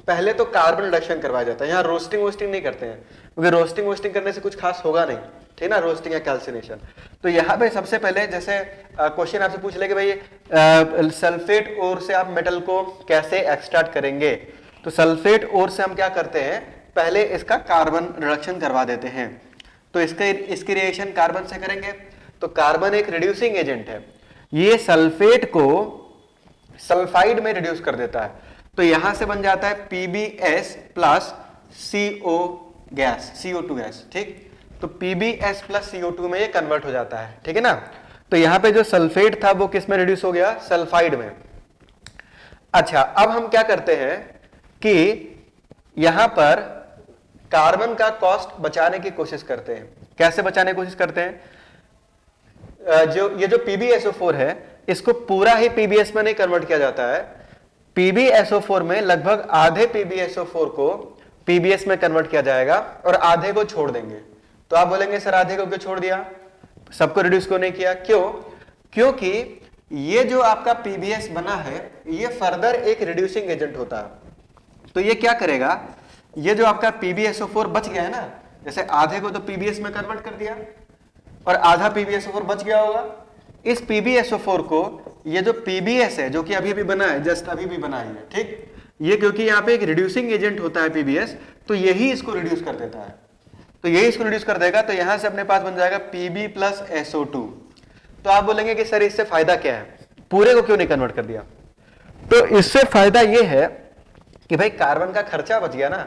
पहले तो कार्बन रिडक्शन करवाया जाता है, यहाँ रोस्टिंग वोस्टिंग नहीं करते हैं। क्योंकि रोस्टिंग वोस्टिंग करने से कुछ खास होगा नहीं, ठीक ना, रोस्टिंग या कैल्सिनेशन। तो यहाँ पे सबसे पहले जैसे क्वेश्चन आपसे पूछ ले कि भाई सल्फेट ओर से आप मेटल को कैसे एक्सट्रैक्ट करेंगे, तो सल्फेट ओर से हम क्या करते हैं, पहले इसका कार्बन रिडक्शन करवा देते हैं। तो इसकी रिएक्शन कार्बन से करेंगे, तो कार्बन एक रिड्यूसिंग एजेंट है, ये सल्फेट को सल्फाइड में रिड्यूस कर देता है। तो यहां से बन जाता है PbS plus CO gas, CO2 gas, ठीक। तो PbS प्लस CO2 में ये कन्वर्ट हो जाता है, ठीक है ना। तो यहां पे जो सल्फेट था वो किस में रिड्यूस हो गया, सल्फाइड में। अच्छा, अब हम क्या करते हैं कि यहां पर कार्बन का कॉस्ट बचाने की कोशिश करते हैं। कैसे बचाने की कोशिश करते हैं, ये जो PbSO4 है इसको पूरा ही PbS में नहीं कन्वर्ट किया जाता है। PbSO4 में लगभग आधे PbSO4 को PbS में कन्वर्ट किया जाएगा और आधे को छोड़ देंगे। तो आप बोलेंगे सर आधे को क्यों छोड़ दिया, सबको रिड्यूस क्यों नहीं किया, क्यों, क्योंकि ये जो आपका PbS बना है ये फर्दर एक रिड्यूसिंग एजेंट होता है। तो ये क्या करेगा, ये जो आपका PbSO4 बच गया है ना, जैसे आधे को तो PbS में कन्वर्ट कर दिया और आधा PbSO4 बच गया होगा, इस PbSO4 को ये जो PbS है जो कि अभी भी बना है, जस्ट अभी भी बना है, ठीक, ये क्योंकि यहाँ पे एक रिड्यूसिंग एजेंट होता है PbS, तो यही इसको रिड्यूस कर देता है। तो यही इसको रिड्यूस कर देगा, तो यहां से अपने पास बन जाएगा Pb प्लस SO2। तो आप बोलेंगे कि सर इससे फायदा क्या है, पूरे को क्यों नहीं कन्वर्ट कर दिया। तो इससे फायदा ये है कि भाई कार्बन का खर्चा बच गया ना,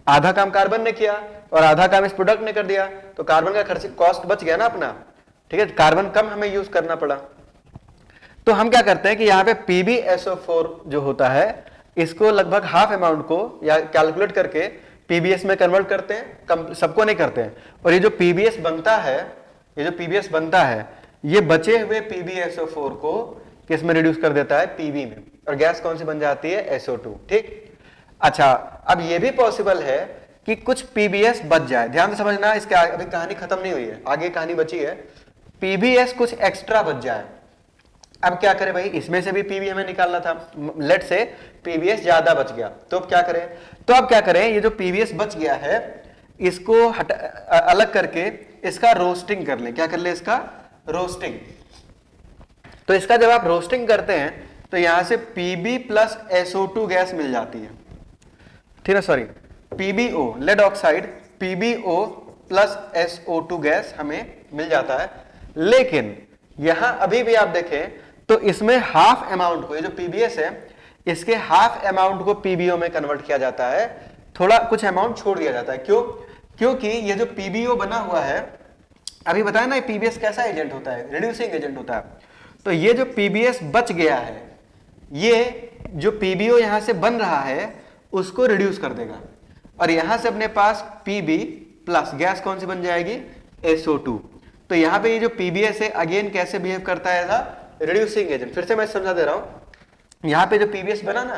आधा काम कार्बन ने किया और आधा काम इस प्रोडक्ट ने कर दिया, तो कार्बन का खर्च कॉस्ट बच गया ना अपना, ठीक है, कार्बन कम हमें यूज करना पड़ा। तो हम क्या करते हैं कि यहाँ पे PbSO4 जो होता है इसको लगभग हाफ अमाउंट को या कैलकुलेट करके PbS में कन्वर्ट करते हैं, सबको नहीं करते हैं। और ये जो PbS बनता है, ये जो PbS बनता है ये बचे हुए PbSO4 को किस में रिड्यूस कर देता है, Pb में, और गैस कौन सी बन जाती है, SO2, ठीक। अच्छा, अब ये भी पॉसिबल है कि कुछ PbS बच जाए, ध्यान से समझना, इसके अभी कहानी खत्म नहीं हुई है, आगे कहानी बची है। PbS कुछ एक्स्ट्रा बच जाए, अब क्या करें भाई, इसमें से भी Pb हमें निकालना था, लेट से PbS ज्यादा बच गया, तो अब क्या करें, तो अब क्या करें, ये जो PbS बच गया है इसको अलग करके इसका रोस्टिंग कर ले, क्या कर ले, इसका रोस्टिंग। तो इसका जब आप रोस्टिंग करते हैं तो यहां से Pb प्लस SO2 गैस मिल जाती है, ठीक है, sorry PbO lead oxide, PbO plus SO2 gas हमें मिल जाता है। लेकिन यहां अभी भी आप देखें तो इसमें हाफ अमाउंट को, ये जो PbS है इसके हाफ अमाउंट को PbO में कन्वर्ट किया जाता है, थोड़ा कुछ अमाउंट छोड़ दिया जाता है। क्यों, क्योंकि ये जो PbO बना हुआ है, अभी बताया ना PbS कैसा एजेंट होता है, रिड्यूसिंग एजेंट होता है। तो ये जो PbS बच गया है, ये जो PbO यहां से बन रहा है उसको रिड्यूस कर देगा, और यहां से अपने पास Pb प्लस गैस कौन सी बन जाएगी, SO2। तो यहां पे ये जो PbS है अगेन कैसे बिहेव करता है, एज रिड्यूसिंग एजेंट। फिर से मैं समझा दे रहा हूं, यहां पे जो PbS बना ना,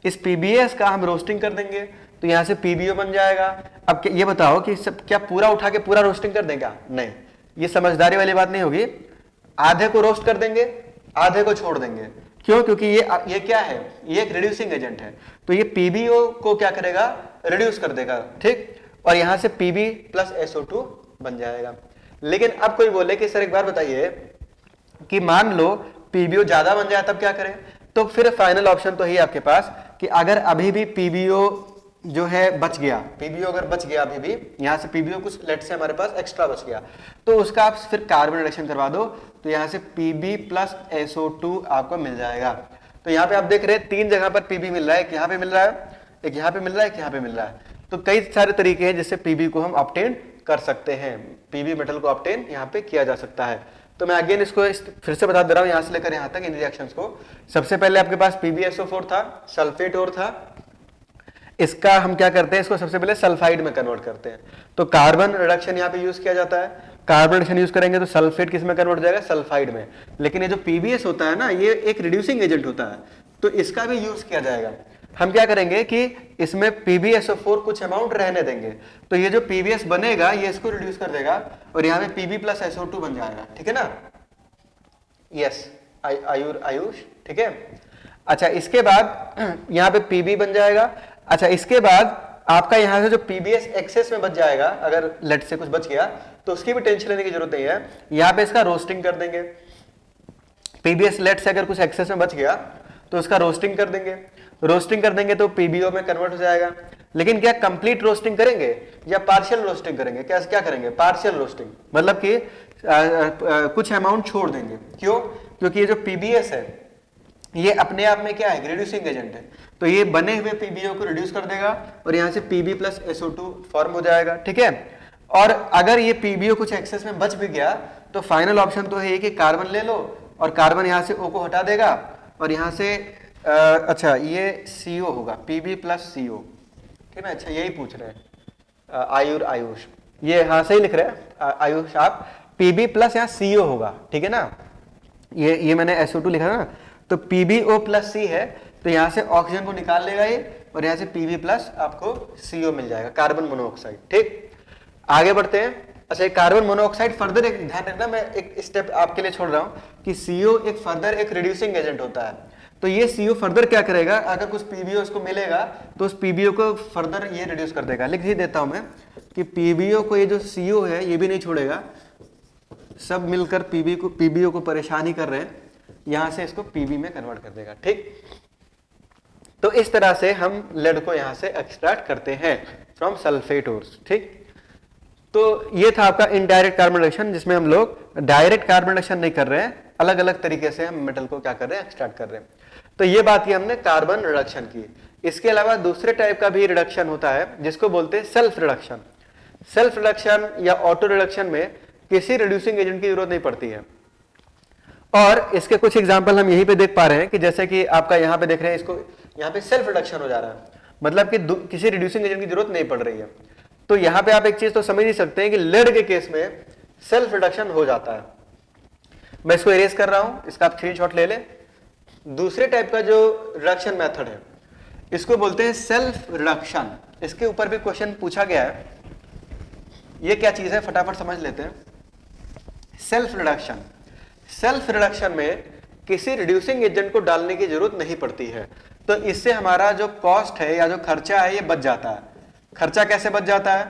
इस PbS का हम रोस्टिंग कर देंगे तो यहां से PbO बन जाएगा। अब ये बताओ कि सब क्या पूरा उठा के पूरा रोस्टिंग कर देगा, नहीं, ये समझदारी वाली बात नहीं होगी। आधे को रोस्ट कर देंगे, आधे को छोड़ देंगे, क्यों, क्योंकि ये क्या है, ये एक रिड्यूसिंग एजेंट है, तो ये PbO को क्या करेगा, रिड्यूस कर देगा, ठीक, और यहां से Pb प्लस SO2 बन जाएगा। लेकिन अब कोई बोले कि सर एक बार बताइए कि मान लो PbO ज्यादा बन जाए तब क्या करें, तो फिर फाइनल ऑप्शन तो है आपके पास कि अगर अभी भी PbO जो है बच गया, PbO अगर बच गया अभी भी, यहां से PbO कुछ लेट से हमारे पास एक्स्ट्रा बच गया, तो उसका आप फिर कार्बन रिडक्शन करवा दो, तो यहां से Pb प्लस SO2 आपको मिल जाएगा। तो यहाँ पे आप देख रहे हैं तीन जगह पर Pb मिल रहा है, एक यहाँ पे मिल रहा है, एक यहाँ पे मिल रहा है, एक यहाँ पे मिल रहा है। तो कई सारे तरीके हैं जिससे Pb को हम ऑब्टेन कर सकते हैं, Pb मेटल को ऑब्टेन यहाँ पे किया जा सकता है। तो मैं अगेन इसको फिर से बता दे रहा हूँ, यहाँ से लेकर यहाँ तक इन रिएक्शंस को। सबसे पहले आपके पास PbSO4 था, सल्फेट और था, इसका हम क्या करते हैं, इसको सबसे पहले सल्फाइड में कन्वर्ट करते हैं। तो कार्बन रिडक्शन यहाँ पे यूज किया जाता है, कार्बन रिडक्शन यूज करेंगे तो सल्फेट किस में कन्वर्ट हो जाएगा, सल्फाइड में। लेकिन ये जो PbS होता है ना, ये एक रिड्यूसिंग एजेंट होता है, तो इसका भी यूज किया जाएगा। हम क्या करेंगे कि इसमें PbSO4 कुछ अमाउंट रहने देंगे, तो ये जो PbS बनेगा ये इसको रिड्यूस कर देगा और यहाँ पे Pb प्लस SO2 बन जाएगा, ठीक है ना, यस आयुष, ठीक है। अच्छा, इसके बाद यहाँ पे Pb बन जाएगा। अच्छा, इसके बाद आपका यहां से जो पीबीएस एक्सेस में बच जाएगा, अगर लेट से कुछ बच गया तो उसकी भी टेंशन लेने की जरूरत नहीं है, यहां पे इसका रोस्टिंग कर देंगे। पीबीएस लेट से अगर कुछ एक्सेस में बच गया तो उसका रोस्टिंग कर देंगे, रोस्टिंग कर देंगे तो पीबीओ में कन्वर्ट हो जाएगा। लेकिन क्या कंप्लीट रोस्टिंग करेंगे या पार्शियल रोस्टिंग करेंगे? क्या करेंगे? पार्शियल रोस्टिंग, मतलब कि कुछ अमाउंट छोड़ देंगे। क्यों? क्योंकि ये जो पीबीएस है ये अपने आप में क्या है? रिड्यूसिंग एजेंट है, तो ये बने हुए पीबीओ को रिड्यूस कर देगा और यहां से पीबी प्लस SO2 फॉर्म हो जाएगा। ठीक है, और अगर ये पीबीओ कुछ एक्सेस में बच भी गया तो फाइनल ऑप्शन तो है कि कार्बन ले लो और कार्बन यहां से O को हटा देगा और यहां से अच्छा ये CO होगा, पीबी प्लस CO। ठीक है, अच्छा यही पूछ रहे हैं आयुष, ये हाँ सही लिख रहे हैं आयुष आप, पीबी प्लस यहाँ CO होगा। ठीक है ना, ये मैंने SO2 लिखा ना, तो PbO प्लस C है, तो यहां से ऑक्सीजन को निकाल लेगा ये और यहां से Pb प्लस आपको CO मिल जाएगा, कार्बन मोनोऑक्साइड। ठीक, आगे बढ़ते हैं। अच्छा, ये कार्बन मोनोऑक्साइड फर्दर एक ध्यान रखना, मैं एक स्टेप आपके लिए छोड़ रहा हूं कि CO एक फर्दर एक रिड्यूसिंग एजेंट होता है। तो ये CO फर्दर क्या करेगा, अगर कुछ PbO उसको मिलेगा तो उस PbO को फर्दर ये रिड्यूस कर देगा। लिख ही देता हूं मैं कि PbO को ये जो CO है ये भी नहीं छोड़ेगा, सब मिलकर PbO को परेशान ही कर रहे हैं, यहां से इसको Pb में कन्वर्ट कर देगा। ठीक, तो इस तरह से हम लेड को यहां से एक्सट्रैक्ट करते हैं फ्रॉम सल्फेट ओर्स। ठीक, तो ये था आपका इनडायरेक्ट कार्बन रिडक्शन, जिसमें हम लोग डायरेक्ट कार्बन रिडक्शन नहीं कर रहे हैं, अलग अलग तरीके से हम मेटल को क्या कर रहे हैं? एक्सट्रैक्ट कर रहे हैं। तो ये बात की हमने कार्बन रिडक्शन की। इसके अलावा दूसरे टाइप का भी रिडक्शन होता है जिसको बोलते हैं सेल्फ रिडक्शन। सेल्फ रिडक्शन या ऑटो रिडक्शन में किसी रिड्यूसिंग एजेंट की जरूरत नहीं पड़ती है, और इसके कुछ एग्जांपल हम यहीं पे देख पा रहे हैं कि जैसे कि आपका यहां पे देख रहे हैं, इसको यहां पे सेल्फ रिडक्शन हो जा रहा है, मतलब कि किसी रिड्यूसिंग एजेंट की जरूरत नहीं पड़ रही है। तो यहां पे आप एक चीज तो समझ ही सकते हैं कि लेड के केस में सेल्फ रिडक्शन हो जाता है। मैं इसको इरेज कर रहा हूं, इसका आप स्क्रीनशॉट ले लें। दूसरे टाइप का जो रिडक्शन मेथड है इसको बोलते हैं सेल्फ रिडक्शन। इसके ऊपर भी क्वेश्चन पूछा गया है, ये क्या चीज है फटाफट समझ लेते हैं। सेल्फ रिडक्शन, सेल्फ रिडक्शन में किसी रिड्यूसिंग एजेंट को डालने की जरूरत नहीं पड़ती है, तो इससे हमारा जो कॉस्ट है या जो खर्चा है ये बच जाता है। खर्चा कैसे बच जाता है?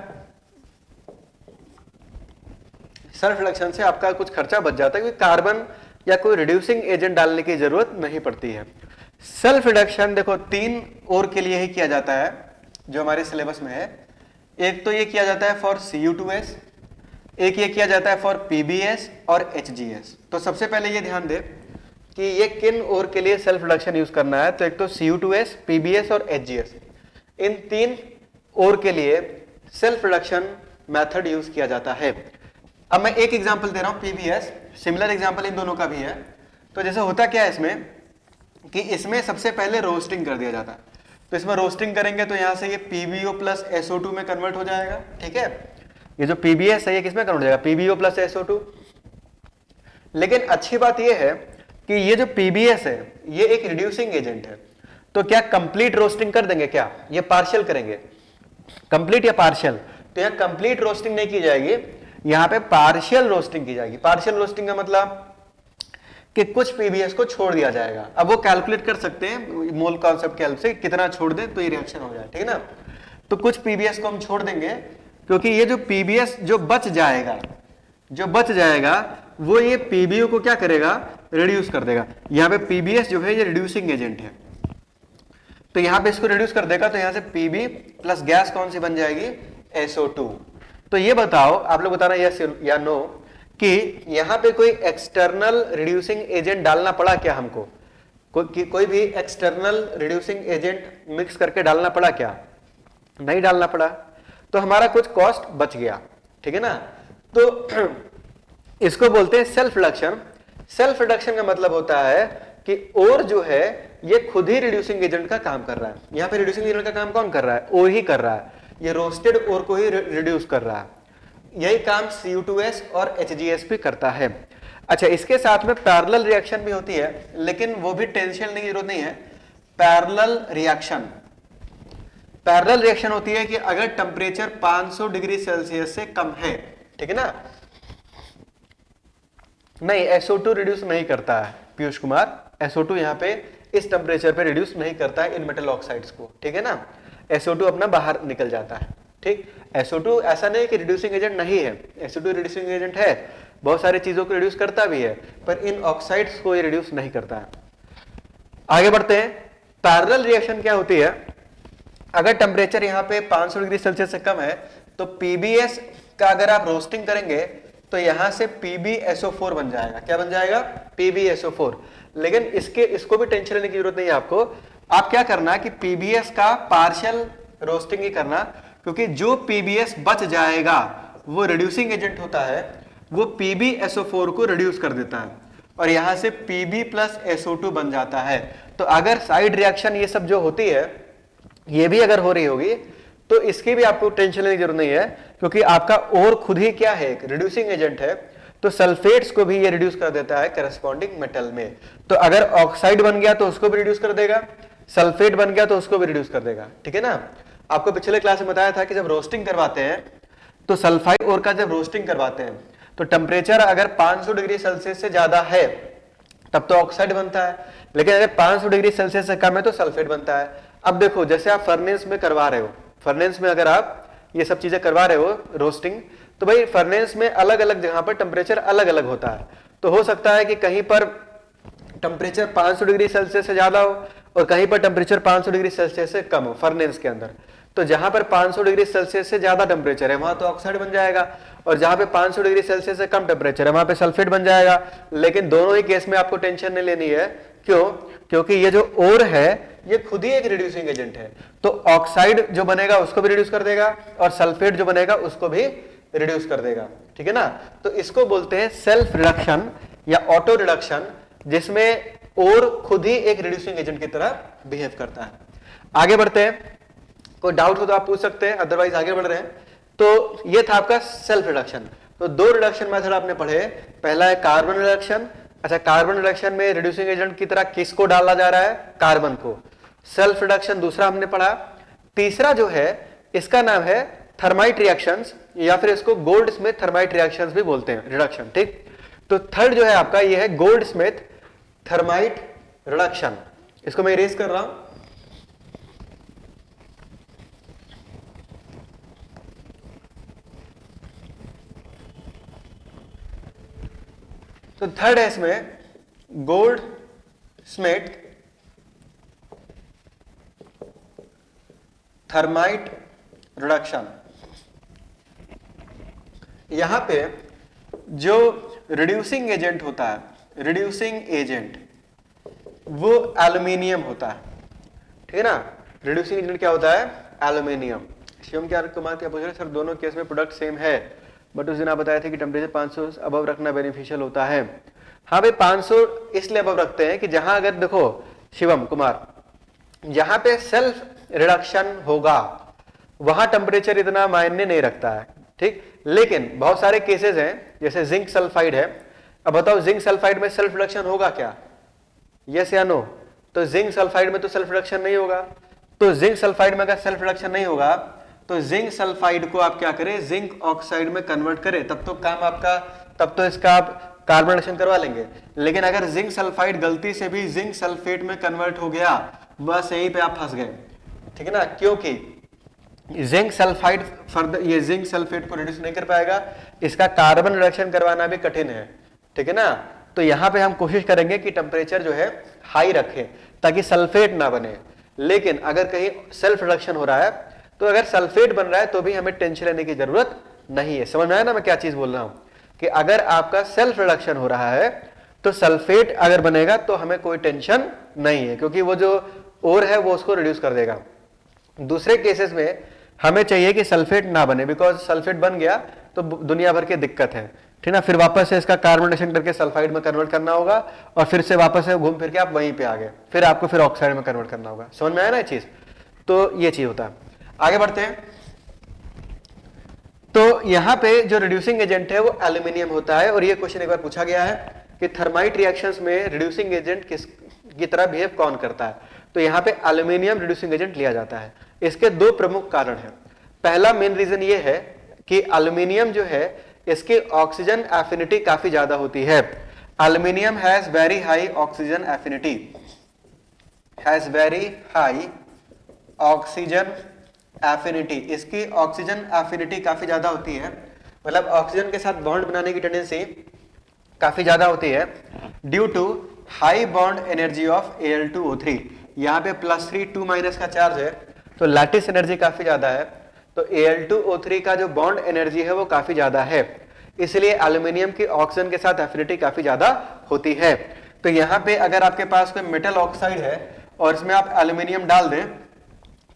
सेल्फ रिडक्शन से आपका कुछ खर्चा बच जाता है क्योंकि कार्बन या कोई रिड्यूसिंग एजेंट डालने की जरूरत नहीं पड़ती है। सेल्फ रिडक्शन देखो 3 और के लिए ही किया जाता है जो हमारे सिलेबस में है। एक तो ये किया जाता है फॉर Cu2s, एक ये किया जाता है फॉर PbS और HgS। तो सबसे पहले ये ध्यान दे कि ये किन और के लिए सेल्फ रिडक्शन यूज करना है, तो एक तो Cu2s, PbS और HgS, इन 3 और के लिए सेल्फ रिडक्शन मेथड यूज किया जाता है। अब मैं एक एग्जांपल दे रहा हूं PbS, सिमिलर एग्जांपल इन दोनों का भी है। तो जैसे होता क्या है इसमें कि इसमें सबसे पहले रोस्टिंग कर दिया जाता है, तो इसमें रोस्टिंग करेंगे तो यहां से ये PbO प्लस SO2 में कन्वर्ट हो जाएगा। ठीक है, ये जो PbS है ये किसमें कन्वर्ट हो जाएगा? PbO plus SO2। लेकिन अच्छी बात ये है कि ये जो PbS है ये एक रिड्यूसिंग एजेंट है, तो क्या कंप्लीट रोस्टिंग कर देंगे? क्या ये पार्शियल करेंगे? कंप्लीट या पार्शियल? तो यहां कंप्लीट रोस्टिंग नहीं की जाएगी, यहां पे पार्शियल रोस्टिंग की जाएगी। पार्शियल रोस्टिंग का मतलब कि कुछ PbS को छोड़ दिया जाएगा। अब वो कैलकुलेट कर सकते हैं मोल कॉन्सेप्ट के हेल्प से, कितना छोड़ दें तो ये रिएक्शन हो जाए। ठीक है ना, तो कुछ PbS को हम छोड़ देंगे क्योंकि ये जो PbS जो बच जाएगा वो ये PbO को क्या करेगा? रिड्यूस कर देगा। यहां पे PbS जो है ये रिड्यूसिंग एजेंट है, तो यहां पे इसको रिड्यूस कर देगा, तो यहां से Pb प्लस गैस कौन सी बन जाएगी? SO2। तो ये बताओ, आप लोग बताना यस या नो कि यहां पे कोई एक्सटर्नल रिड्यूसिंग एजेंट डालना पड़ा क्या हमको? कोई भी एक्सटर्नल रिड्यूसिंग एजेंट मिक्स करके डालना पड़ा क्या? नहीं डालना पड़ा, तो हमारा कुछ कॉस्ट बच गया। ठीक है ना, तो इसको बोलते हैं सेल्फ रिडक्शन। सेल्फ रिडक्शन का मतलब होता है कि और जो है ये खुद ही रिड्यूसिंग एजेंट का काम कर रहा है। यहां पे रिड्यूसिंग एजेंट का काम कौन कर रहा है? और ही कर रहा है, ये रोस्टेड और को ही रिड्यूस कर रहा है। यही काम Cu2s और HgS भी करता है। अच्छा, इसके साथ में पैरेलल रिएक्शन भी होती है, लेकिन वो भी टेंशन लेने की जरूरत नहीं है। पैरेलल रिएक्शन होती है कि अगर टेम्परेचर 500 डिग्री सेल्सियस से कम है, ठीक है ना, नहीं SO2 रिड्यूस नहीं करता है पीयूष कुमार, SO2 यहां पे इस टेम्परेचर पे रिड्यूस नहीं करता है इन मेटल ऑक्साइड्स को। ठीक है ना, SO2 अपना बाहर निकल जाता है। ठीक, SO2 ऐसा नहीं कि रिड्यूसिंग एजेंट नहीं है, SO2 रिड्यूसिंग एजेंट है, बहुत सारी चीजों को रिड्यूस करता भी है, पर इन ऑक्साइड्स को ये रिड्यूस नहीं करता है। आगे बढ़ते हैं। पैरेलल रिएक्शन क्या होती है? अगर टेम्परेचर यहाँ पे 500 डिग्री सेल्सियस से कम है तो PbS का अगर आप रोस्टिंग करेंगे तो यहां से PbSO4 बन जाएगा। क्या बन जाएगा? PbSO4। लेकिन इसको भी टेंशन लेने की जरूरत नहीं है आपको। आप क्या करना कि PbS का पार्शियल रोस्टिंग ही करना, क्योंकि जो PbS बच जाएगा वो रिड्यूसिंग एजेंट होता है, वो PbSO4 को रिड्यूस कर देता है और यहां से Pb प्लस SO2 बन जाता है। तो अगर साइड रिएक्शन ये सब जो होती है ये भी अगर हो रही होगी तो इसकी भी आपको टेंशन लेने की जरूरत नहीं है, क्योंकि आपका और खुद ही क्या है, एक रिड्यूसिंग एजेंट है। तो सल्फेट्स को भी ये रिड्यूस कर देता है करस्पॉन्डिंग मेटल में। तो अगर ऑक्साइड बन गया तो उसको भी रिड्यूस कर देगा, सल्फेट बन गया तो उसको भी रिड्यूस कर देगा। ठीक है ना? आपको पिछले क्लास में बताया था कि जब रोस्टिंग करवाते हैं तो सल्फाइड ओर का जब रोस्टिंग करवाते हैं तो टेम्परेचर अगर 500 डिग्री सेल्सियस से ज्यादा है तब तो ऑक्साइड बनता है, लेकिन अगर 500 डिग्री सेल्सियस से कम है तो सल्फेट बनता है। अब देखो, जैसे आप फर्नेस में करवा रहे हो, फर्नेस में अगर आप ये सब चीजें करवा रहे हो रोस्टिंग, तो भाई फर्नेस में अलग अलग जगह पर टेम्परेचर अलग अलग होता है। तो हो सकता है कि कहीं पर टेम्परेचर 500 डिग्री सेल्सियस से ज्यादा हो और कहीं पर टेम्परेचर 500 डिग्री सेल्सियस से कम हो फर्नेस के अंदर। तो जहां पर 500 डिग्री सेल्सियस से ज्यादा टेम्परेचर है वहां तो ऑक्साइड बन जाएगा, और जहां पे 500 डिग्री सेल्सियस से कम टेम्परेचर है वहां पे सल्फेट बन जाएगा। लेकिन दोनों ही केस में आपको टेंशन नहीं लेनी है। क्यों? क्योंकि ये जो ओर है ये खुद ही एक रिड्यूसिंग एजेंट है। तो ऑक्साइड जो बनेगा उसको भी रिड्यूस कर देगा और सल्फेट जो बनेगा उसको भी रिड्यूस कर देगा। ठीक है ना? तो इसको बोलते हैं सेल्फ रिडक्शन या ऑटो रिडक्शन, जिसमें ओर खुद ही एक रिड्यूसिंग एजेंट की तरह बिहेव करता है। आगे बढ़ते हैं। कोई डाउट हो तो आप पूछ सकते हैं, अदरवाइज आगे बढ़ रहे हैं। तो ये था आपका सेल्फ रिडक्शन। तो दो रिडक्शन मेथड आपने पढ़े। पहला है कार्बन रिडक्शन। अच्छा, कार्बन रिडक्शन में रिड्यूसिंग एजेंट की तरह किसको डाला जा रहा है? कार्बन को। सेल्फ रिडक्शन दूसरा हमने पढ़ा। तीसरा जो है इसका नाम है थर्माइट रिएक्शंस, या फिर इसको गोल्ड स्मिथ थर्माइट रिएक्शंस भी बोलते हैं, रिडक्शन। ठीक, तो थर्ड जो है आपका ये है गोल्ड स्मिथ थर्माइट रिडक्शन। इसको मैं इरेज कर रहा हूं। तो थर्ड है इसमें गोल्ड स्मिथ थर्माइट रिडक्शन। यहां पे जो रिड्यूसिंग एजेंट होता है, रिड्यूसिंग एजेंट वो एल्यूमिनियम होता है। ठीक है ना? रिड्यूसिंग एजेंट क्या होता है? एल्यूमिनियम। शिवम क्या कुमार क्या पूछ रहे सर, दोनों केस में प्रोडक्ट सेम है, बट उस दिन आप बताए थे कि टेम्परेचर 500 अबव रखना बेनिफिशियल होता है। हाँ भाई, 500 इसलिए अबव रखते हैं कि जहां अगर देखो शिवम कुमार, जहां पे सेल्फ रिडक्शन होगा वहां टेम्परेचर इतना मायने नहीं रखता है। ठीक, लेकिन बहुत सारे केसेस हैं, जैसे जिंक सल्फाइड है। अब बताओ जिंक सल्फाइड में सेल्फ रिडक्शन होगा क्या? यस या नो? तो जिंक सल्फाइड में तो सेल्फ रिडक्शन नहीं होगा। तो जिंक सल्फाइड में अगर सेल्फ रिडक्शन नहीं होगा तो जिंक सल्फाइड को आप क्या करें? जिंक ऑक्साइड में कन्वर्ट करें, तब तो काम आपका, तब तो इसका आप कार्बन रिडक्शन करवा लेंगे। लेकिन अगर जिंक सल्फाइड गलती से भी जिंक सल्फेट में कन्वर्ट हो गया, बस यहीं पे आप फंस गए। ठीक है ना? क्योंकि जिंक सल्फाइड फर्दर ये जिंक सल्फेट को रिड्यूस नहीं कर पाएगा, इसका कार्बन रिडक्शन करवाना भी कठिन है। ठीक है ना? तो यहां पे हम कोशिश करेंगे कि टेम्परेचर जो है हाई रखें ताकि सल्फेट ना बने। लेकिन अगर कहीं सेल्फ रिडक्शन हो रहा है, तो अगर सल्फेट बन रहा है तो भी हमें टेंशन लेने की जरूरत नहीं है। समझ में आया ना मैं क्या चीज बोल रहा हूं? कि अगर आपका सेल्फ रिडक्शन हो रहा है तो सल्फेट अगर बनेगा तो हमें कोई टेंशन नहीं है, क्योंकि वो जो ओर है वो उसको रिड्यूस कर देगा। दूसरे केसेस में हमें चाहिए कि सल्फेट ना बने, बिकॉज सल्फेट बन गया तो दुनिया भर की दिक्कत है। ठीक ना? फिर वापस से इसका कार्बन रिडक्शन करके सल्फाइड में कन्वर्ट करना होगा और फिर से वापस से घूम फिर के आप वहीं पे आ गए, फिर आपको फिर ऑक्साइड में कन्वर्ट करना होगा। समझ में आया ना ये चीज? तो ये चीज होता है। आगे बढ़ते हैं। तो यहां पे जो रिड्यूसिंग एजेंट है वो एल्यूमिनियम होता है, और ये क्वेश्चन एक बार पूछा गया है कि थर्माइट रिएक्शंस में रिड्यूसिंग एजेंट किस की तरह बिहेव कौन करता है? तो यहां पे एल्यूमिनियम रिड्यूसिंग एजेंट लिया जाता है। इसके दो प्रमुख कारण हैं। पहला मेन रीजन ये है कि एल्यूमिनियम जो है इसकी ऑक्सीजन एफिनिटी काफी ज्यादा होती है। Aluminium has very high oxygen affinity, has very high oxygen affinity, इसकी ऑक्सीजन एफिनिटी काफी ज्यादा होती है, मतलब ऑक्सीजन के साथ बॉन्ड बनाने की टेंडेंसी काफी ज्यादा होती है due to high bond energy of Al2O3। यहाँ पे +3 2- का चार्ज है, तो लैटिस एनर्जी काफी ज्यादा है, तो Al2O3 का जो बॉन्ड एनर्जी है वो काफी ज्यादा है, इसलिए एल्यूमिनियम की ऑक्सीजन के साथ एफिनिटी काफी ज्यादा होती है। तो यहाँ पे अगर आपके पास कोई मेटल ऑक्साइड है और इसमें आप एल्यूमिनियम डाल दें,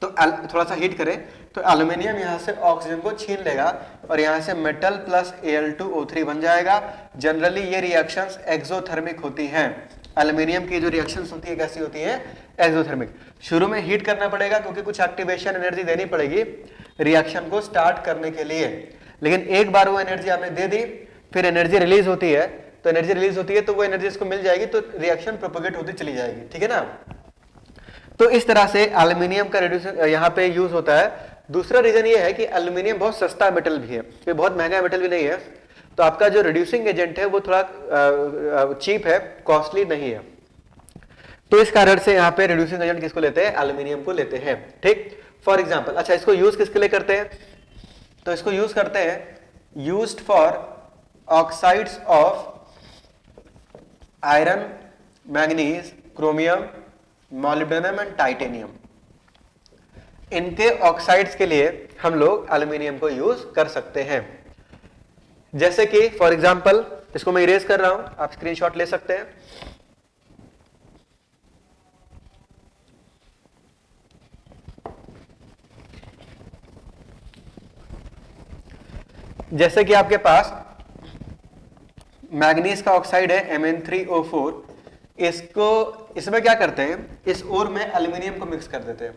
तो थोड़ा सा हीट करें तो एल्यूमिनियम यहाँ से ऑक्सीजन को छीन लेगा और यहाँ से मेटल प्लस Al2O3 बन जाएगा। जनरली ये रिएक्शंस एक्सोथर्मिक होती हैं। एल्यूमिनियम की जो रिएक्शंस होती है कैसी होती है? एक्सोथर्मिक। शुरू में हीट करना पड़ेगा क्योंकि कुछ एक्टिवेशन एनर्जी देनी पड़ेगी रिएक्शन को स्टार्ट करने के लिए, लेकिन एक बार वो एनर्जी आपने दे दी, फिर एनर्जी रिलीज होती है, तो एनर्जी रिलीज होती है तो वो एनर्जी इसको मिल जाएगी, तो रिएक्शन प्रोपोगेट होती चली जाएगी, ठीक है ना। तो इस तरह से एल्यूमिनियम का रिड्यूसिंग यहाँ पे यूज होता है। दूसरा रीजन ये है कि एल्यूमिनियम बहुत सस्ता मेटल भी है, ये बहुत महंगा मेटल भी नहीं है, तो आपका जो रिड्यूसिंग एजेंट है वो थोड़ा चीप है, कॉस्टली नहीं है। तो इस कारण से यहाँ पे रिड्यूसिंग एजेंट किसको लेते हैं? एल्यूमिनियम को लेते हैं, ठीक। फॉर एग्जाम्पल, अच्छा इसको यूज किसके लिए करते हैं? तो इसको यूज करते हैं used for oxides of iron, manganese, chromium, molybdenum and titanium. इनके ऑक्साइड्स के लिए हम लोग एल्यूमिनियम को यूज कर सकते हैं। जैसे कि फॉर एग्जांपल, इसको मैं इरेज कर रहा हूं, आप स्क्रीनशॉट ले सकते हैं। जैसे कि आपके पास मैग्नीज का ऑक्साइड है Mn3O4, इसमें क्या करते हैं, इस ओर में एल्यूमिनियम को मिक्स कर देते हैं।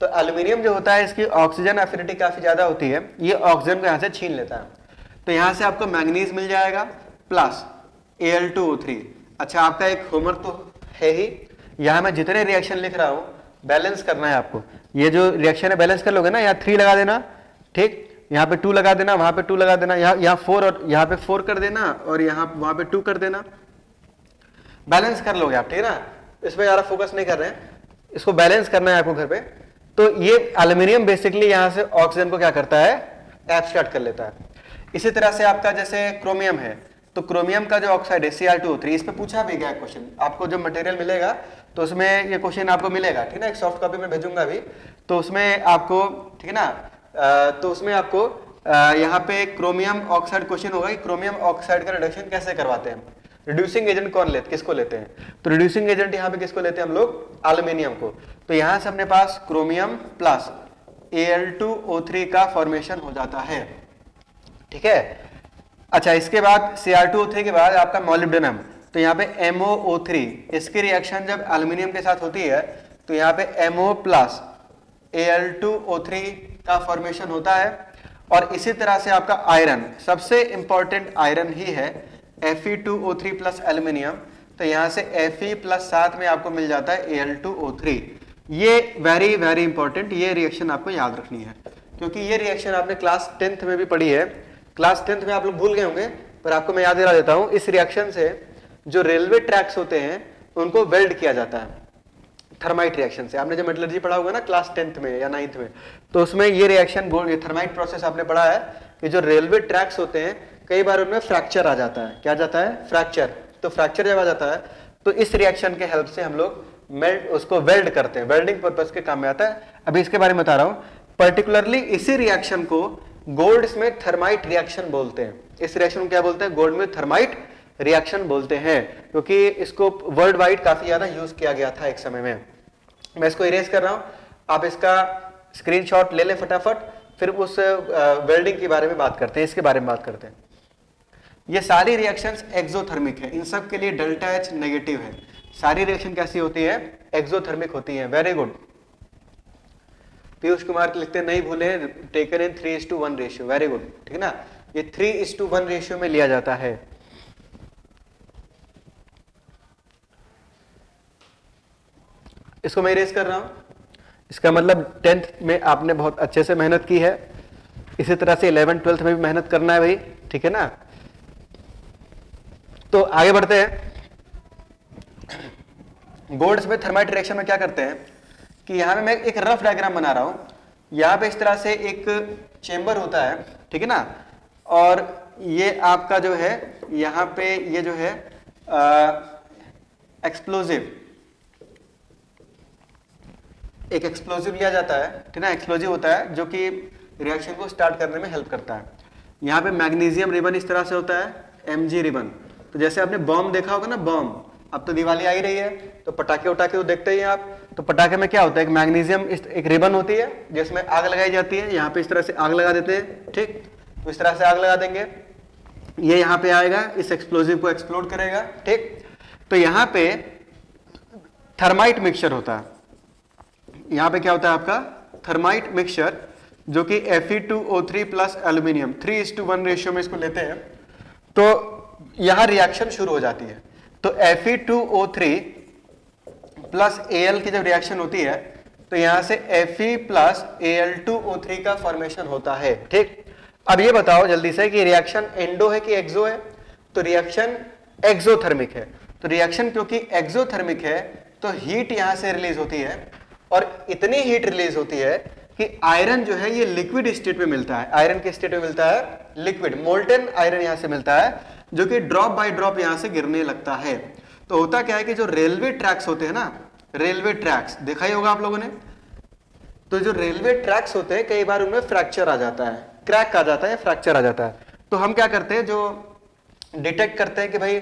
तो एल्यूमिनियम जो होता है इसकी ऑक्सीजन एफिनिटी काफी ज्यादा होती है, ये ऑक्सीजन को यहां से छीन लेता है, तो यहां से आपको मैग्नीज मिल जाएगा प्लस Al2O3। अच्छा, आपका एक होमवर्क तो है ही, यहां मैं जितने रिएक्शन लिख रहा हूं बैलेंस करना है आपको। ये जो रिएक्शन है बैलेंस कर लोगे ना, यहाँ 3 लगा देना, ठीक, यहाँ पे 2 लगा देना, वहां पे 2 लगा देना, यहाँ 4 और यहाँ पे 4 कर देना, और यहाँ वहां पे 2 कर देना, बैलेंस कर लोगे आप, ठीक है ना। इसमें ज्यादा फोकस नहीं कर रहे हैं, इसको बैलेंस करना है आपको घर पे। तो ये एल्यूमिनियम बेसिकली यहां से ऑक्सीजन को क्या करता है? एब्स्ट्रैक्ट कर लेता है। इसी तरह से आपका जैसे क्रोमियम है, तो क्रोमियम का जो ऑक्साइड है Cr2O3, इस पे पूछा भी गया क्वेश्चन, आपको जो मटेरियल मिलेगा तो उसमें ये क्वेश्चन आपको मिलेगा, ठीक है ना। एक सॉफ्ट कॉपी में भेजूंगा अभी, तो उसमें आपको, ठीक है ना, तो उसमें आपको यहाँ पे क्रोमियम ऑक्साइड क्वेश्चन होगा कि क्रोमियम ऑक्साइड का रिडक्शन कैसे करवाते हैं, रिड्यूसिंग एजेंट कौन लेते, किसको लेते हैं? तो रिड्यूसिंग एजेंट यहाँ पे किसको लेते हैं हम लोग? एल्यूमिनियम को। तो यहां से अपने पास क्रोमियम प्लस Al2O3 का फॉर्मेशन हो जाता है, ठीक है। अच्छा, इसके बाद Cr2O3 के बाद आपका मॉलिब्डेनम, तो यहाँ पे MoO3, इसकी रिएक्शन जब एल्यूमिनियम के साथ होती है तो यहाँ पे MO प्लस Al2O3 का फॉर्मेशन होता है। और इसी तरह से आपका आयरन, सबसे इंपॉर्टेंट आयरन ही है Fe2O3 प्लस एल्यूमिनियम, तो यहां से Fe प्लस साथ में आपको मिल जाता है Al2O3। ये वेरी वेरी इंपॉर्टेंट, ये रिएक्शन आपको याद रखनी है, क्योंकि ये रिएक्शन आपने क्लास 10th में भी पढ़ी है। क्लास 10th में आप लोग भूल गए होंगे, पर आपको मैं याद दिला देता हूं। इस रिएक्शन से जो रेलवे ट्रैक्स होते हैं उनको वेल्ड किया जाता है थर्माइट रिएक्शन से। आपने जो मेटलर्जी पढ़ा होगा ना क्लास 10th में या 9th में, तो उसमें ये रिएक्शन थर्माइट प्रोसेस आपने पढ़ा है कि जो रेलवे ट्रैक्स होते हैं कई बार उनमें फ्रैक्चर आ जाता है। क्या जाता है? फ्रैक्चर। तो फ्रैक्चर जब आ जाता है तो इस रिएक्शन के हेल्प से हम लोग उसको वेल्ड करते हैं, वेल्डिंग पर्पस के काम में आता है। अभी इसके बारे में बता रहा हूं। पर्टिकुलरली इसी रिएक्शन को गोल्ड्समिथ थर्माइट रिएक्शन बोलते हैं। इस रिएक्शन को क्या बोलते हैं? गोल्डस्मिथ थर्माइट रिएक्शन बोलते हैं, क्योंकि इसको वर्ल्ड वाइड काफी ज्यादा यूज किया गया था एक समय में। मैं इसको इरेज कर रहा हूं, आप इसका स्क्रीनशॉट ले लें फटाफट, फिर उस वेल्डिंग के बारे में बात करते हैं, इसके बारे में बात करते हैं। ये सारी रिएक्शंस एक्सोथर्मिक है, इन सब के लिए डेल्टा H नेगेटिव है। सारी रिएक्शन कैसी होती है? एक्सोथर्मिक होती है। वेरी गुड, पीयूष कुमार लिखते नहीं भूले, taken in 3:1 ratio. Very good, ठीक है ना, ये 3:1 रेशियो में लिया जाता है। इसको मैं इरेज कर रहा हूं। इसका मतलब 10th में आपने बहुत अच्छे से मेहनत की है, इसी तरह से 11th 12th में भी मेहनत करना है भाई, ठीक है ना। तो आगे बढ़ते हैं। गोल्ड्समिथ थर्माइट रिएक्शन में क्या करते हैं कि यहां पे मैं एक रफ डायग्राम बना रहा हूं। यहाँ पे इस तरह से एक चेंबर होता है, ठीक है ना, और ये आपका जो है यहाँ पे ये जो है एक्सप्लोजिव, एक एक्सप्लोजिव लिया जाता है, ठीक है ना, एक्सप्लोजिव होता है जो कि रिएक्शन को स्टार्ट करने में हेल्प करता है। यहाँ पे मैग्नीशियम रिबन इस तरह से होता है, Mg रिबन। तो जैसे आपने बॉम्ब देखा होगा ना, बॉम्ब, अब तो दिवाली आ ही रही है तो पटाखे उटाखे तो देखते ही हैं आप, तो पटाखे में क्या होता है, एक मैग्नीशियम एक रिबन होती है जिसमें आग लगाई जाती है, यहाँ पे इस तरह से आग लगा देते हैं, ठीक, तो इस तरह से आग लगा देंगे, ये यहाँ पे आएगा, इस एक्सप्लोजिव को एक्सप्लोड करेगा, ठीक। तो यहाँ पे थर्माइट मिक्सचर होता है, यहाँ पे क्या होता है आपका थर्माइट मिक्सचर, जो कि Fe2O3 प्लस एल्यूमिनियम 3:1 रेशियो में इसको लेते हैं, तो यहां रिएक्शन शुरू हो जाती है। तो Fe2O3 प्लस Al की जब रिएक्शन होती है तो यहां से Fe प्लस Al2O3 का फॉर्मेशन होता है, ठीक। अब ये बताओ जल्दी से कि रिएक्शन एंडो है कि एक्सो है, तो रिएक्शन एक्सोथर्मिक है। तो रिएक्शन क्योंकि एक्सोथर्मिक है तो हीट यहां से रिलीज होती है, और इतनी हीट रिलीज होती है कि आयरन जो है ये लिक्विड स्टेट में मिलता है। आयरन के स्टेट में मिलता है लिक्विड, मोल्टन आयरन यहां से मिलता है, जो कि ड्रॉप बाय ड्रॉप यहां से गिरने लगता है। तो होता क्या है कि जो रेलवे ट्रैक्स होते हैं ना, रेलवे ट्रैक्स देखा ही होगा आप लोगों ने, तो जो रेलवे ट्रैक्स होते हैं कई बार उनमें फ्रैक्चर आ जाता है, क्रैक आ जाता है, फ्रैक्चर आ जाता है। तो हम क्या करते हैं, जो डिटेक्ट करते हैं कि भाई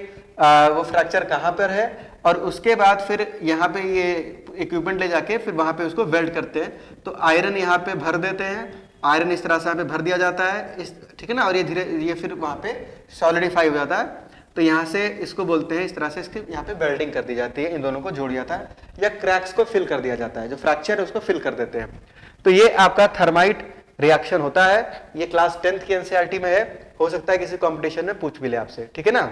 वो फ्रैक्चर कहां पर है, और उसके बाद फिर यहाँ पे ये इक्विपमेंट ले जाके फिर वहां पे उसको वेल्ड करते हैं। तो आयरन यहाँ पे भर देते हैं, आयरन इस तरह से यहाँ पे भर दिया जाता है, इस, ठीक है ना, और ये धीरे ये फिर वहां पे सॉलिडिफाई हो जाता है। तो यहाँ से इसको बोलते हैं, इस तरह से इसकी यहाँ पे वेल्डिंग कर दी जाती है, इन दोनों को जोड़ जाता है, या क्रैक्स को फिल कर दिया जाता है, जो फ्रैक्चर है उसको फिल कर देते हैं। तो ये आपका थर्माइट रिएक्शन होता है, ये क्लास 10th की एनसीईआरटी में है, हो सकता है किसी कॉम्पिटिशन में पूछ भी ले आपसे, ठीक है ना।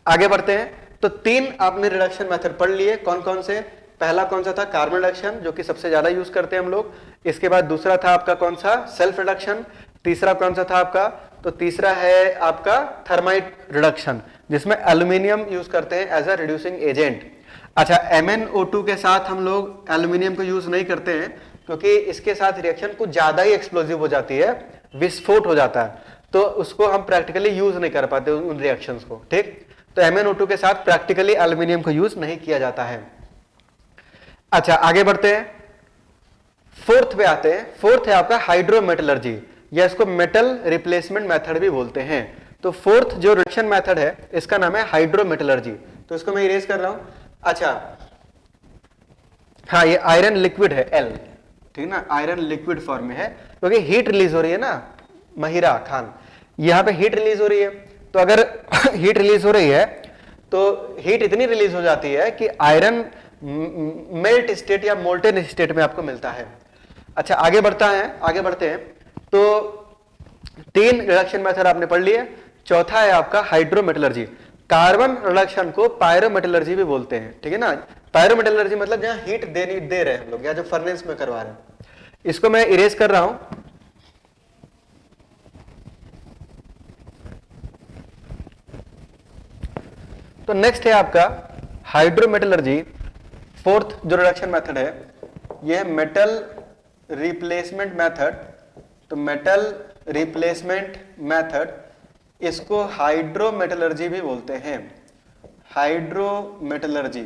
आगे बढ़ते हैं। तो 3 आपने रिडक्शन मेथड पढ़ लिए, कौन कौन से, पहला कौन सा था, कार्बन रिडक्शन, जो कि सबसे ज्यादा यूज करते हैं हम लोग। इसके बाद दूसरा था आपका कौन सा, सेल्फ रिडक्शन। तीसरा कौन सा था आपका, तो तीसरा है आपका थर्माइट रिडक्शन, जिसमें एल्यूमिनियम यूज करते हैं एज अ रिड्यूसिंग एजेंट। अच्छा, MnO2 के साथ हम लोग एल्यूमिनियम को यूज नहीं करते हैं, क्योंकि इसके साथ रिएक्शन कुछ ज्यादा ही एक्सप्लोजिव हो जाती है, विस्फोट हो जाता है, तो उसको हम प्रैक्टिकली यूज नहीं कर पाते उन रिएक्शंस को, ठीक। तो MnO2 के साथ प्रैक्टिकली एल्यूमिनियम को यूज नहीं किया जाता है। अच्छा, आगे बढ़ते हैं, फोर्थ पे आते हैं। फोर्थ है आपका हाइड्रोमेटलर्जी, या इसको मेटल रिप्लेसमेंट मेथड भी बोलते हैं। तो फोर्थ जो रिडक्शन मेथड है इसका नाम है हाइड्रोमेटलर्जी। तो इसको मैं इरेज कर रहा हूं। अच्छा, हाँ, ये आयरन लिक्विड है L, ठीक है ना, आयरन लिक्विड फॉर्म में है, क्योंकि हीट रिलीज हो रही है ना, महिरा खान, यहां पे हीट रिलीज हो रही है। तो अगर हीट रिलीज हो रही है तो हीट इतनी रिलीज हो जाती है कि आयरन मेल्ट स्टेट या मोल्टेन स्टेट में आपको मिलता है। अच्छा, आगे बढ़ते हैं। तो 3 रिडक्शन मेथड आपने पढ़ लिए। चौथा है आपका हाइड्रोमेटलर्जी। कार्बन रिडक्शन को पायरोमेटलर्जी भी बोलते हैं, ठीक है ना। पायरोमेटलर्जी मतलब जहां हीट दे रहे हैं हम लोग, या जो फर्नेस में करवा रहे हैं। इसको मैं इरेज कर रहा हूं। तो नेक्स्ट है आपका हाइड्रोमेटलर्जी, फोर्थ जो रिडक्शन मेथड है, यह है मेटल रिप्लेसमेंट मेथड। तो मेटल रिप्लेसमेंट मेथड, इसको हाइड्रोमेटलर्जी भी बोलते हैं, हाइड्रोमेटलर्जी,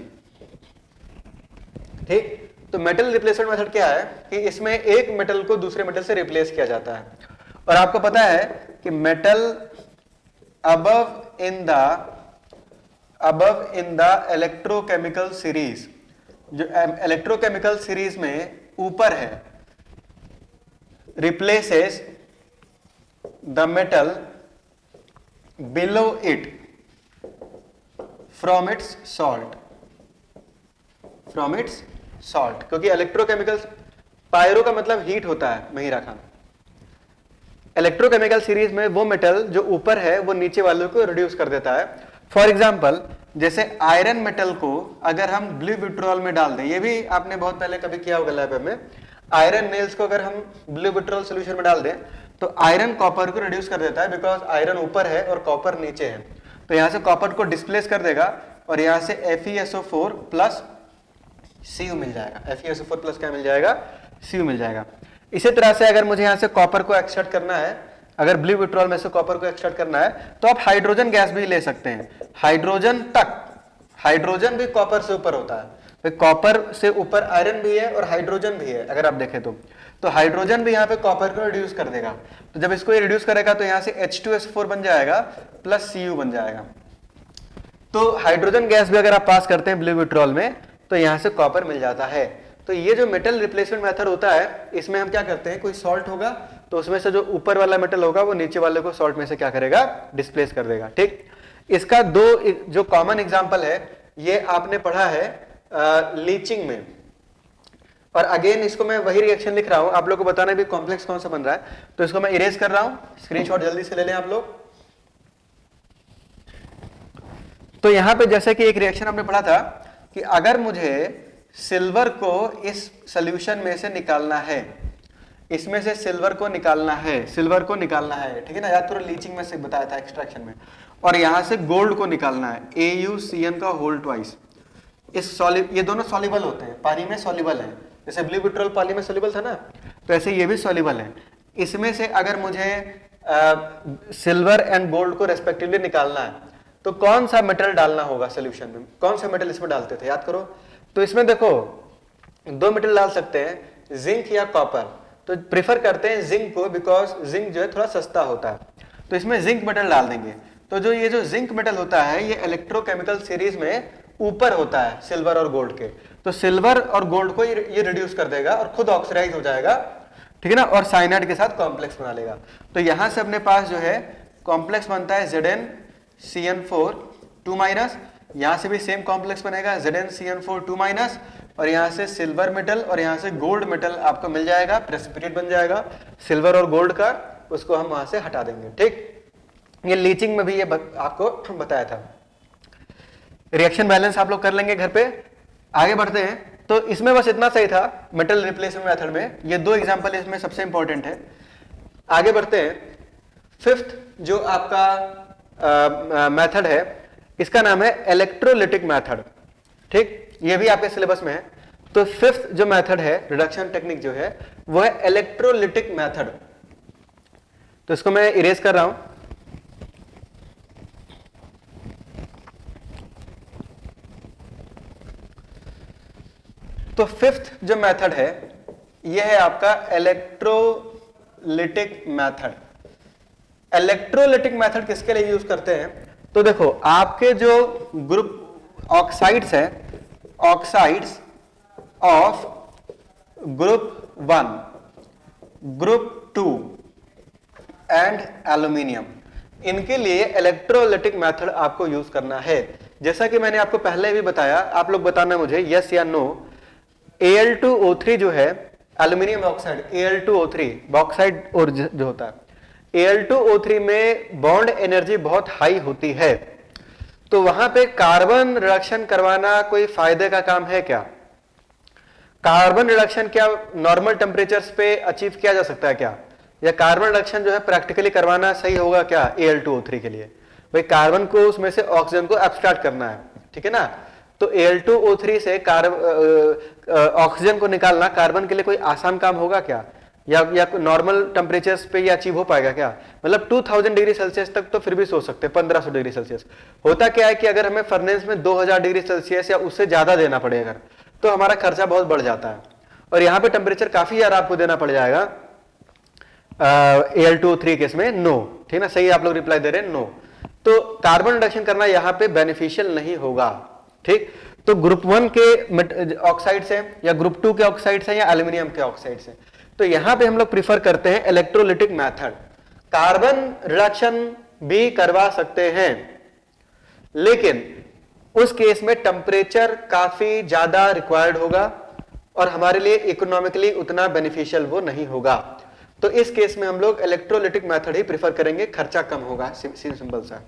ठीक। तो मेटल रिप्लेसमेंट मेथड क्या है कि इसमें एक मेटल को दूसरे मेटल से रिप्लेस किया जाता है। और आपको पता है कि metal above in the electrochemical series, जो इलेक्ट्रोकेमिकल सीरीज में ऊपर है, replaces the metal below it from its salt, क्योंकि इलेक्ट्रोकेमिकल, पायरो का मतलब हीट होता है महिरा खान। इलेक्ट्रोकेमिकल सीरीज में वो मेटल जो ऊपर है वो नीचे वालों को रिड्यूस कर देता है। फॉर एग्जाम्पल, जैसे आयरन मेटल को अगर हम ब्लू विट्रोल में डाल दें, ये भी आपने बहुत पहले कभी किया होगा लैब में, आयरन नेल्स को अगर हम ब्लू विट्रोल सोल्यूशन में डाल दें तो आयरन कॉपर को रिड्यूस कर देता है, बिकॉज आयरन ऊपर है और कॉपर नीचे है। तो यहां से कॉपर को डिस्प्लेस कर देगा और यहां से FeSO4 प्लस Cu मिल जाएगा। FeSO4 प्लस क्या मिल जाएगा, Cu मिल जाएगा। इसी तरह से अगर मुझे यहां से कॉपर को एक्सट्रैक्ट करना है, अगर ब्लू विट्रोल में से कॉपर को एक्सट्रैक्ट करना है, तो आप हाइड्रोजन गैस भी ले सकते हैं। हाइड्रोजन तक, हाइड्रोजन भी कॉपर से ऊपर होता है, तो कॉपर से ऊपर आयरन भी है और हाइड्रोजन भी है। अगर आप देखें तो हाइड्रोजन भी यहाँ पे कॉपर को रिड्यूस कर देगा। तो जब इसको ये रिड्यूस करेगा तो यहाँ से H2S4 बन जाएगा प्लस Cu बन जाएगा। तो हाइड्रोजन गैस भी अगर आप पास करते हैं ब्लू विट्रोल में, तो यहाँ से कॉपर मिल जाता है। तो ये जो मेटल रिप्लेसमेंट मेथड होता है, इसमें हम क्या करते हैं, कोई सॉल्ट होगा तो उसमें से जो ऊपर वाला मेटल होगा वो नीचे वाले को सॉल्ट में से क्या करेगा, डिस्प्लेस कर देगा। ठीक, इसका दो जो कॉमन एग्जांपल है ये आपने पढ़ा है लीचिंग में। और अगेन इसको मैं वही रिएक्शन लिख रहा हूं, आप लोग को बताना भी कॉम्प्लेक्स कौन सा बन रहा है, तो इसको मैं इरेज कर रहा हूं, स्क्रीनशॉट जल्दी से ले लें आप लोग। तो यहां पे जैसे कि एक रिएक्शन हमने पढ़ा था कि अगर मुझे सिल्वर को इस सॉल्यूशन में से निकालना है, इसमें से सिल्वर को निकालना है, सिल्वर को निकालना है, ठीक है ना, याद करो लीचिंग में से बताया था एक्सट्रैक्शन में, और यहां से गोल्ड को निकालना है, AuCN का होल ट्वाइस। ये दोनों सॉल्युबल होते हैं, पानी में सॉल्युबल है, जैसे ब्लू विट्रोल पानी में सॉल्युबल था ना, तो ऐसे ये भी सॉल्युबल है। इसमें से अगर मुझे सिल्वर एंड गोल्ड को रेस्पेक्टिवली निकालना है, तो कौन सा मेटल डालना होगा सोल्यूशन में, कौन सा मेटल इसमें डालते थे, याद करो। तो इसमें देखो दो मेटल डाल सकते हैं, जिंक या कॉपर। तो प्रेफर करते हैं जिंक को, बिकॉज जिंक जो है थोड़ा सस्ता होता है, तो इसमें जिंक मेटल डाल देंगे। तो जो ये जो जिंक मेटल होता है ये इलेक्ट्रोकेमिकल सीरीज में ऊपर होता है सिल्वर और गोल्ड के, तो सिल्वर और गोल्ड को ये रिड्यूस कर देगा और खुद ऑक्सीडाइज हो जाएगा, ठीक है ना, और साइनाइड के साथ कॉम्प्लेक्स बना लेगा। तो यहां से अपने पास जो है कॉम्प्लेक्स बनता है ZnCN4 2-, यहां से भी सेम कॉम्प्लेक्स बनेगा ZnCN4 2-, और यहां से सिल्वर मेटल और यहां से गोल्ड मेटल आपको मिल जाएगा, प्रेसिपिटेट बन जाएगा सिल्वर और गोल्ड का, उसको हम वहां से हटा देंगे। ठीक, ये लीचिंग में भी ये आपको बताया था। रिएक्शन बैलेंस आप लोग कर लेंगे घर पे। आगे बढ़ते हैं, तो इसमें बस इतना सही था मेटल रिप्लेसमेंट मेथड में, ये दो एग्जांपल इसमें सबसे इंपॉर्टेंट है। आगे बढ़ते हैं, फिफ्थ जो आपका मेथड है इसका नाम है इलेक्ट्रोलिटिक मेथड। ठीक, ये भी आपके सिलेबस में है। तो फिफ्थ जो मेथड है रिडक्शन टेक्निक जो है वो है इलेक्ट्रोलिटिक मेथड। तो इसको मैं इरेज कर रहा हूं। तो फिफ्थ जो मेथड है यह है आपका इलेक्ट्रोलिटिक मेथड। इलेक्ट्रोलिटिक मेथड किसके लिए यूज करते हैं, तो देखो आपके जो ग्रुप ऑक्साइड्स है, oxides of group 1, group 2 and aluminium, इनके लिए इलेक्ट्रोलिटिक मेथड आपको यूज करना है। जैसा कि मैंने आपको पहले भी बताया, आप लोग बताना मुझे यस या नो। Al2O3 जो है एल्यूमिनियम ऑक्साइड, Al2O3 बॉक्साइड और जो होता है, Al2O3 में बॉन्ड एनर्जी बहुत हाई होती है, तो वहां पे कार्बन रिडक्शन करवाना कोई फायदे का काम है क्या? कार्बन रिडक्शन क्या नॉर्मल टेम्परेचर्स पे अचीव किया जा सकता है क्या, या कार्बन रिडक्शन जो है प्रैक्टिकली करवाना सही होगा क्या Al2O3 के लिए? भाई कार्बन को उसमें से ऑक्सीजन को एब्स्ट्रैक्ट करना है, ठीक है ना, तो Al2O3 से ऑक्सीजन को निकालना कार्बन के लिए कोई आसान काम होगा क्या, या नॉर्मल टेम्परेचर्स पे ये अचीव हो पाएगा क्या? मतलब 2000 डिग्री सेल्सियस तक तो फिर भी सोच सकते हैं, 1500 डिग्री सेल्सियस। होता क्या है कि अगर हमें फर्नेस में 2000 डिग्री सेल्सियस या उससे ज्यादा देना पड़ेगा तो हमारा खर्चा बहुत बढ़ जाता है, और यहाँ पे टेम्परेचर काफी ज्यादा आपको देना पड़ जाएगा। Al2O3 केस में नो, ठीक है ना, सही आप लोग रिप्लाई दे रहे हैं नो। तो कार्बन रिडक्शन करना यहाँ पे बेनिफिशियल नहीं होगा। ठीक, तो ग्रुप 1 के ऑक्साइड से या ग्रुप 2 के ऑक्साइड से या एल्यूमिनियम के ऑक्साइड से, तो यहां पे हम लोग प्रिफर करते हैं इलेक्ट्रोलिटिक मेथड। कार्बन रिडक्शन भी करवा सकते हैं, लेकिन उस केस में टेम्परेचर काफी ज्यादा रिक्वायर्ड होगा और हमारे लिए इकोनॉमिकली उतना बेनिफिशियल वो नहीं होगा। तो इस केस में हम लोग इलेक्ट्रोलिटिक मेथड ही प्रिफर करेंगे, खर्चा कम होगा, सिंपल सा।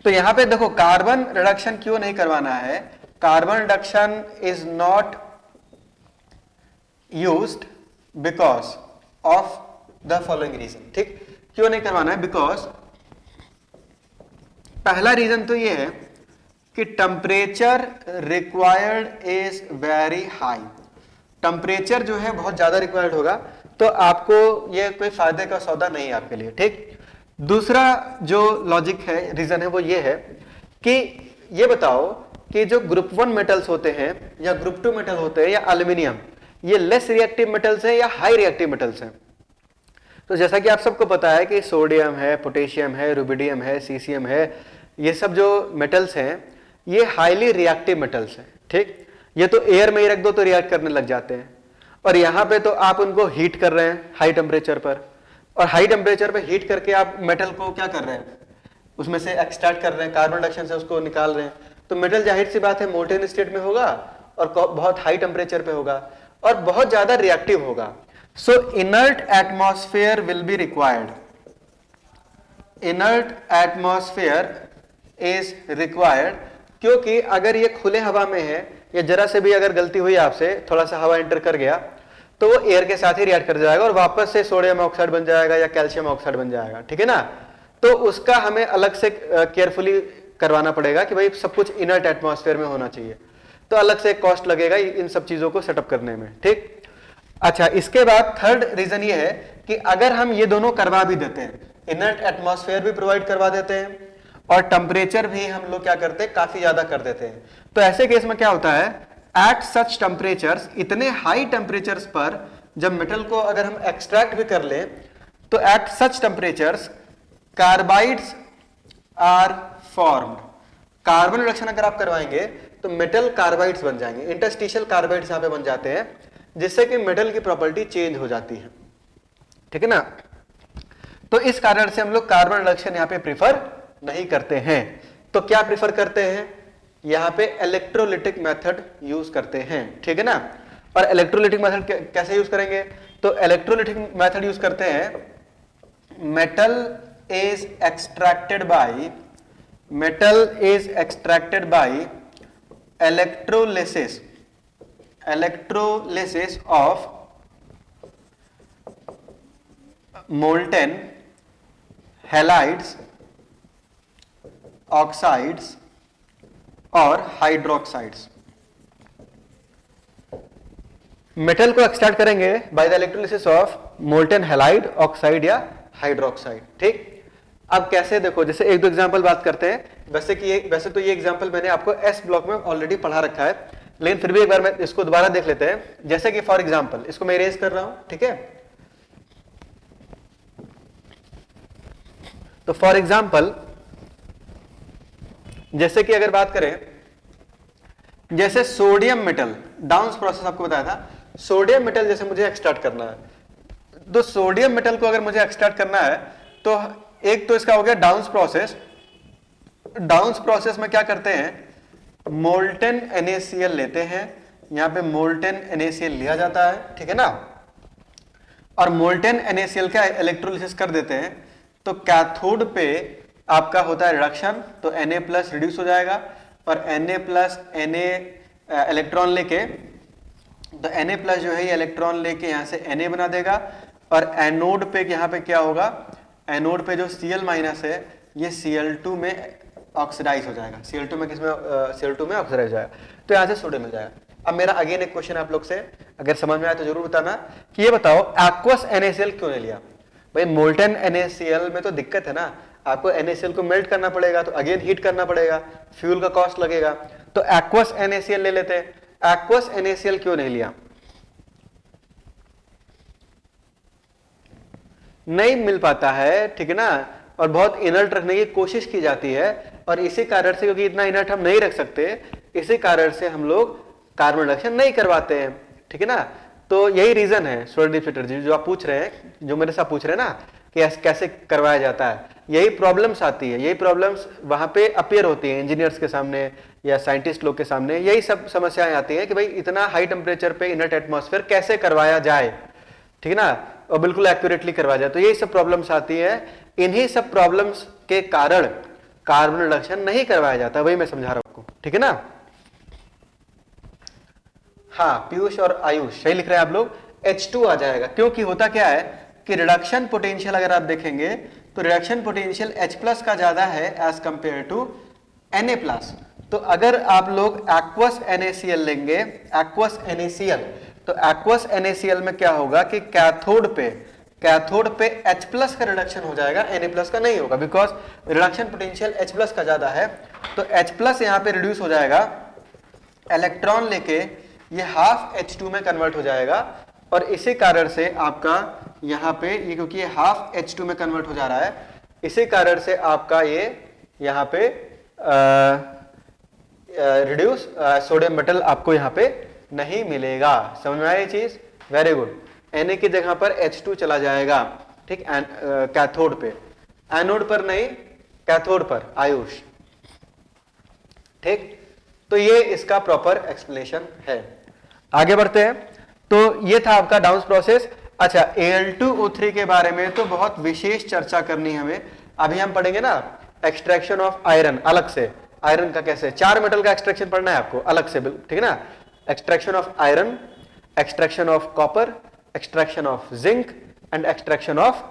तो यहां पे देखो कार्बन रिडक्शन क्यों नहीं करवाना है, carbon reduction is not used because of the following reason. ठीक, क्यों नहीं करवाना है, बिकॉज पहला रीजन तो ये है कि temperature required is very high. Temperature जो है बहुत ज्यादा रिक्वायर्ड होगा, तो आपको ये कोई फायदे का सौदा नहीं है आपके लिए। ठीक, दूसरा जो लॉजिक है, रीजन है, वो ये है कि ये बताओ कि जो ग्रुप 1 मेटल्स होते हैं या ग्रुप 2 मेटल होते हैं या एल्यूमिनियम, ये लेस रिएक्टिव मेटल्स हैं या हाई रिएक्टिव मेटल्स हैं? तो जैसा कि आप सबको पता है कि सोडियम है, पोटेशियम है, रुबिडियम है, सीसियम है, ये सब जो मेटल्स हैं ये हाईली रिएक्टिव मेटल्स हैं। ठीक, ये तो एयर में ही रख दो तो रिएक्ट करने लग जाते हैं, और यहाँ पे तो आप उनको हीट कर रहे हैं हाई टेम्परेचर पर, और हाई टेम्परेचर पे हीट करके आप मेटल को क्या कर रहे हैं, उसमें से एक्सट्रैक्ट कर रहे हैं, कार्बन डाइऑक्साइड से उसको निकाल रहे हैं। तो मेटल जाहिर सी बात है मोल्टेन स्टेट में होगा और बहुत हाई टेम्परेचर पे होगा और बहुत ज्यादा रिएक्टिव होगा। सो inert atmosphere will be required, inert atmosphere is required, क्योंकि अगर ये खुले हवा में है या जरा से भी अगर गलती हुई आपसे, थोड़ा सा हवा एंटर कर गया तो वो एयर के साथ ही रिएक्ट कर जाएगा और वापस से सोडियम ऑक्साइड बन जाएगा या कैल्शियम ऑक्साइड बन जाएगा। ठीक है ना, तो उसका हमें अलग से केयरफुली करवाना पड़ेगा कि भाई सब कुछ इनर्ट एटमॉस्फेयर में होना चाहिए, तो अलग से कॉस्ट लगेगा इन सब चीजों को सेटअप करने में। ठीक, अच्छा, इसके बाद थर्ड रीजन ये है कि अगर हम ये दोनों करवा भी देते हैं, इनर्ट एटमॉस्फेयर भी प्रोवाइड करवा देते हैं और टेम्परेचर भी हम लोग क्या करते हैं, काफी ज्यादा कर देते हैं, तो ऐसे केस में क्या होता है, एट सच टेम्परेचर्स, इतने हाई टेम्परेचर्स पर जब मेटल को अगर हम एक्सट्रैक्ट भी कर ले, तो at such temperatures carbides are formed. Carbon reduction अगर आप करवाएंगे तो मेटल कार्बाइड्स बन जाएंगे, इंटरस्टिशियल कार्बाइड्स यहां पे बन जाते हैं, जिससे कि मेटल की प्रॉपर्टी चेंज हो जाती है। ठीक है ना, तो इस कारण से हम लोग कार्बन रिडक्शन यहां पे प्रीफर नहीं करते हैं। तो क्या प्रीफर करते हैं, यहां पे इलेक्ट्रोलिटिक मेथड यूज करते हैं। ठीक है ना, और इलेक्ट्रोलिटिक मेथड कैसे यूज करेंगे, तो इलेक्ट्रोलिटिक मेथड यूज करते हैं, metal is extracted bye electrolysis of molten halides, oxides और हाइड्रोक्साइड्स। मेटल को एक्सट्रैक्ट करेंगे by the electrolysis of molten halide, oxide या हाइड्रोक्साइड। ठीक, अब कैसे, देखो जैसे एक दो एग्जांपल बात करते हैं। वैसे तो ये एग्जांपल मैंने आपको एस ब्लॉक में ऑलरेडी पढ़ा रखा है, लेकिन फिर भी एक बार मैं इसको दोबारा देख लेते हैं। जैसे कि फॉर एग्जांपल, इसको मैं इरेज कर रहा हूं। ठीक है, तो फॉर एग्जांपल जैसे कि अगर बात करें, जैसे सोडियम मेटल, डाउन प्रोसेस आपको बताया था, सोडियम मेटल जैसे मुझे एक्सट्रैक्ट करना है, तो सोडियम मेटल को अगर मुझे एक्सट्रैक्ट करना है तो एक तो इसका हो गया डाउन प्रोसेस। डाउन प्रोसेस में क्या करते हैं, मोल्टेन NaCl लेते हैं, यहां पे मोल्टेन NaCl लिया जाता है। ठीक है ना, और मोल्टेन NaCl का इलेक्ट्रोलिसिस कर देते हैं, तो कैथोड पे आपका होता है रिडक्शन, तो Na प्लस रिड्यूस हो जाएगा और Na प्लस Na इलेक्ट्रॉन लेके, तो Na प्लस जो है ये इलेक्ट्रॉन लेके यहां से Na बना देगा, और एनोड पे यहाँ पे क्या होगा, एनोड पे जो Cl माइनस है ये Cl2 में ऑक्सीडाइज हो जाएगा, Cl2 में किसमें, Cl2 में ऑक्सीडाइज हो जाएगा, तो यहां से सोडियम मिल जाएगा। अब मेरा अगेन एक क्वेश्चन आप लोग से, अगर समझ में आया तो जरूर बताना कि ये बताओ एक्वस NaCl क्यों नहीं लिया। भाई मोल्टेन NaCl में तो दिक्कत है ना, आपको NaCl को मेल्ट करना पड़ेगा, तो अगेन हीट करना पड़ेगा, फ्यूल का कॉस्ट लगेगा, तो एक्वस NaCl ले लेते हैं। एक्वस NaCl क्यों नहीं लिया, नहीं मिल पाता है। ठीक है ना, और बहुत इनर्ट रखने की कोशिश की जाती है, और इसी कारण से, क्योंकि इतना इनर्ट हम नहीं रख सकते, इसी कारण से हम लोग कार्बन रिडक्शन नहीं करवाते हैं। ठीक है ना, तो यही रीजन है स्टूडेंट चटर्जी, जो आप पूछ रहे हैं, जो मेरे साथ पूछ रहे हैं ना कि कैसे करवाया जाता है, यही प्रॉब्लम्स आती है, यही प्रॉब्लम्स वहां पे अपीयर होती है इंजीनियर्स के सामने या साइंटिस्ट लोग के सामने, यही सब समस्याएं आती हैं कि भाई इतना हाई टेम्परेचर पे इनर्ट एटमॉस्फेयर कैसे करवाया जाए। ठीक है ना, और बिल्कुल एक्यूरेटली करवाया जाए, तो यही सब प्रॉब्लम्स आती है। इन्हीं सब प्रॉब्लम्स के कारण कार्बन रिडक्शन नहीं करवाया जाता, वही मैं समझा रहा हूं आपको। ठीक है ना, हाँ पीयूष और आयुष सही लिख रहे हैं आप लोग, H2 आ जाएगा, क्योंकि होता क्या है कि रिडक्शन पोटेंशियल अगर आप देखेंगे तो रिडक्शन पोटेंशियल H+ का ज्यादा है एज कंपेयर टू Na+। तो अगर आप लोग एक्वस NaCl लेंगे, एक्वस NaCl, तो एक्वस NaCl में क्या होगा कि कैथोड पे H+ का रिडक्शन हो जाएगा, Na+ का नहीं होगा, बिकॉज रिडक्शन पोटेंशियल H+ का ज्यादा है। तो H+ यहाँ पे रिड्यूस हो जाएगा, इलेक्ट्रॉन लेके ये हाफ H2 में कन्वर्ट हो जाएगा, और इसी कारण से आपका यहाँ पे ये, क्योंकि ये हाफ H2 में कन्वर्ट हो जा रहा है, इसी कारण से आपका ये यहाँ पे रिड्यूस सोडियम मेटल आपको यहाँ पे नहीं मिलेगा। समझ में आया ये चीज? Very good. Na की जगह पर H2 चला जाएगा, ठीक, कैथोड पे, एनोड पर नहीं, कैथोड पर, आयुष, ठीक। तो ये इसका प्रॉपर एक्सप्लेनेशन है। आगे बढ़ते हैं। तो ये था आपका डाउन प्रोसेस। अच्छा, Al2O3 के बारे में तो बहुत विशेष चर्चा करनी है हमें। अभी हम पढ़ेंगे ना एक्सट्रैक्शन ऑफ आयरन, अलग से आयरन का कैसे, 4 मेटल का एक्सट्रैक्शन पढ़ना है आपको अलग से, ठीक है ना। Extraction of iron, extraction of copper, extraction of zinc and extraction of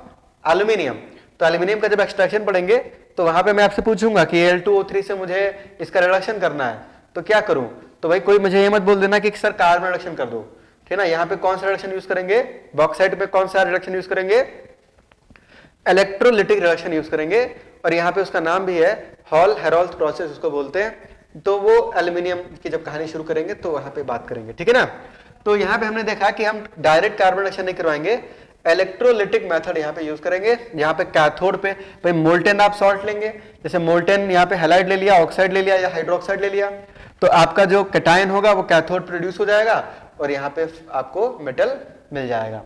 aluminium. तो एल्यूमिनियम का जब एक्सट्रैक्शन पढ़ेंगे तो वहां पे मैं आपसे पूछूंगा कि Al2O3 से मुझे इसका रिडक्शन करना है, तो क्या करूं? तो भाई कोई मुझे ये मत बोल देना कि सर कार्बन रिडक्शन कर दो, ठीक है ना। यहाँ पे कौन सा रिडक्शन यूज करेंगे? बॉक्साइट पे कौन सा रिडक्शन यूज करेंगे? इलेक्ट्रोलिटिक रिडक्शन यूज करेंगे, और यहाँ पे उसका नाम भी है हॉल हेरोल्थ प्रोसेस उसको बोलते हैं। तो वो एल्यूमिनियम की जब कहानी शुरू करेंगे तो वहां पे बात करेंगे, ठीक है ना। तो यहाँ पे हमने देखा कि हम डायरेक्ट कार्बन रिडक्शन नहीं करवाएंगे, इलेक्ट्रोलिटिक मेथड यहाँ पे यूज करेंगे। यहाँ पे कैथोड पे भाई मोल्टेन आप सॉल्ट लेंगे, जैसे मोल्टेन यहाँ पे हैलाइड ले लिया, ऑक्साइड ले लिया या हाइड्रोक्साइड ले लिया, तो आपका जो कैटायन होगा वो कैथोड प्रोड्यूस हो जाएगा और यहाँ पे आपको मेटल मिल जाएगा।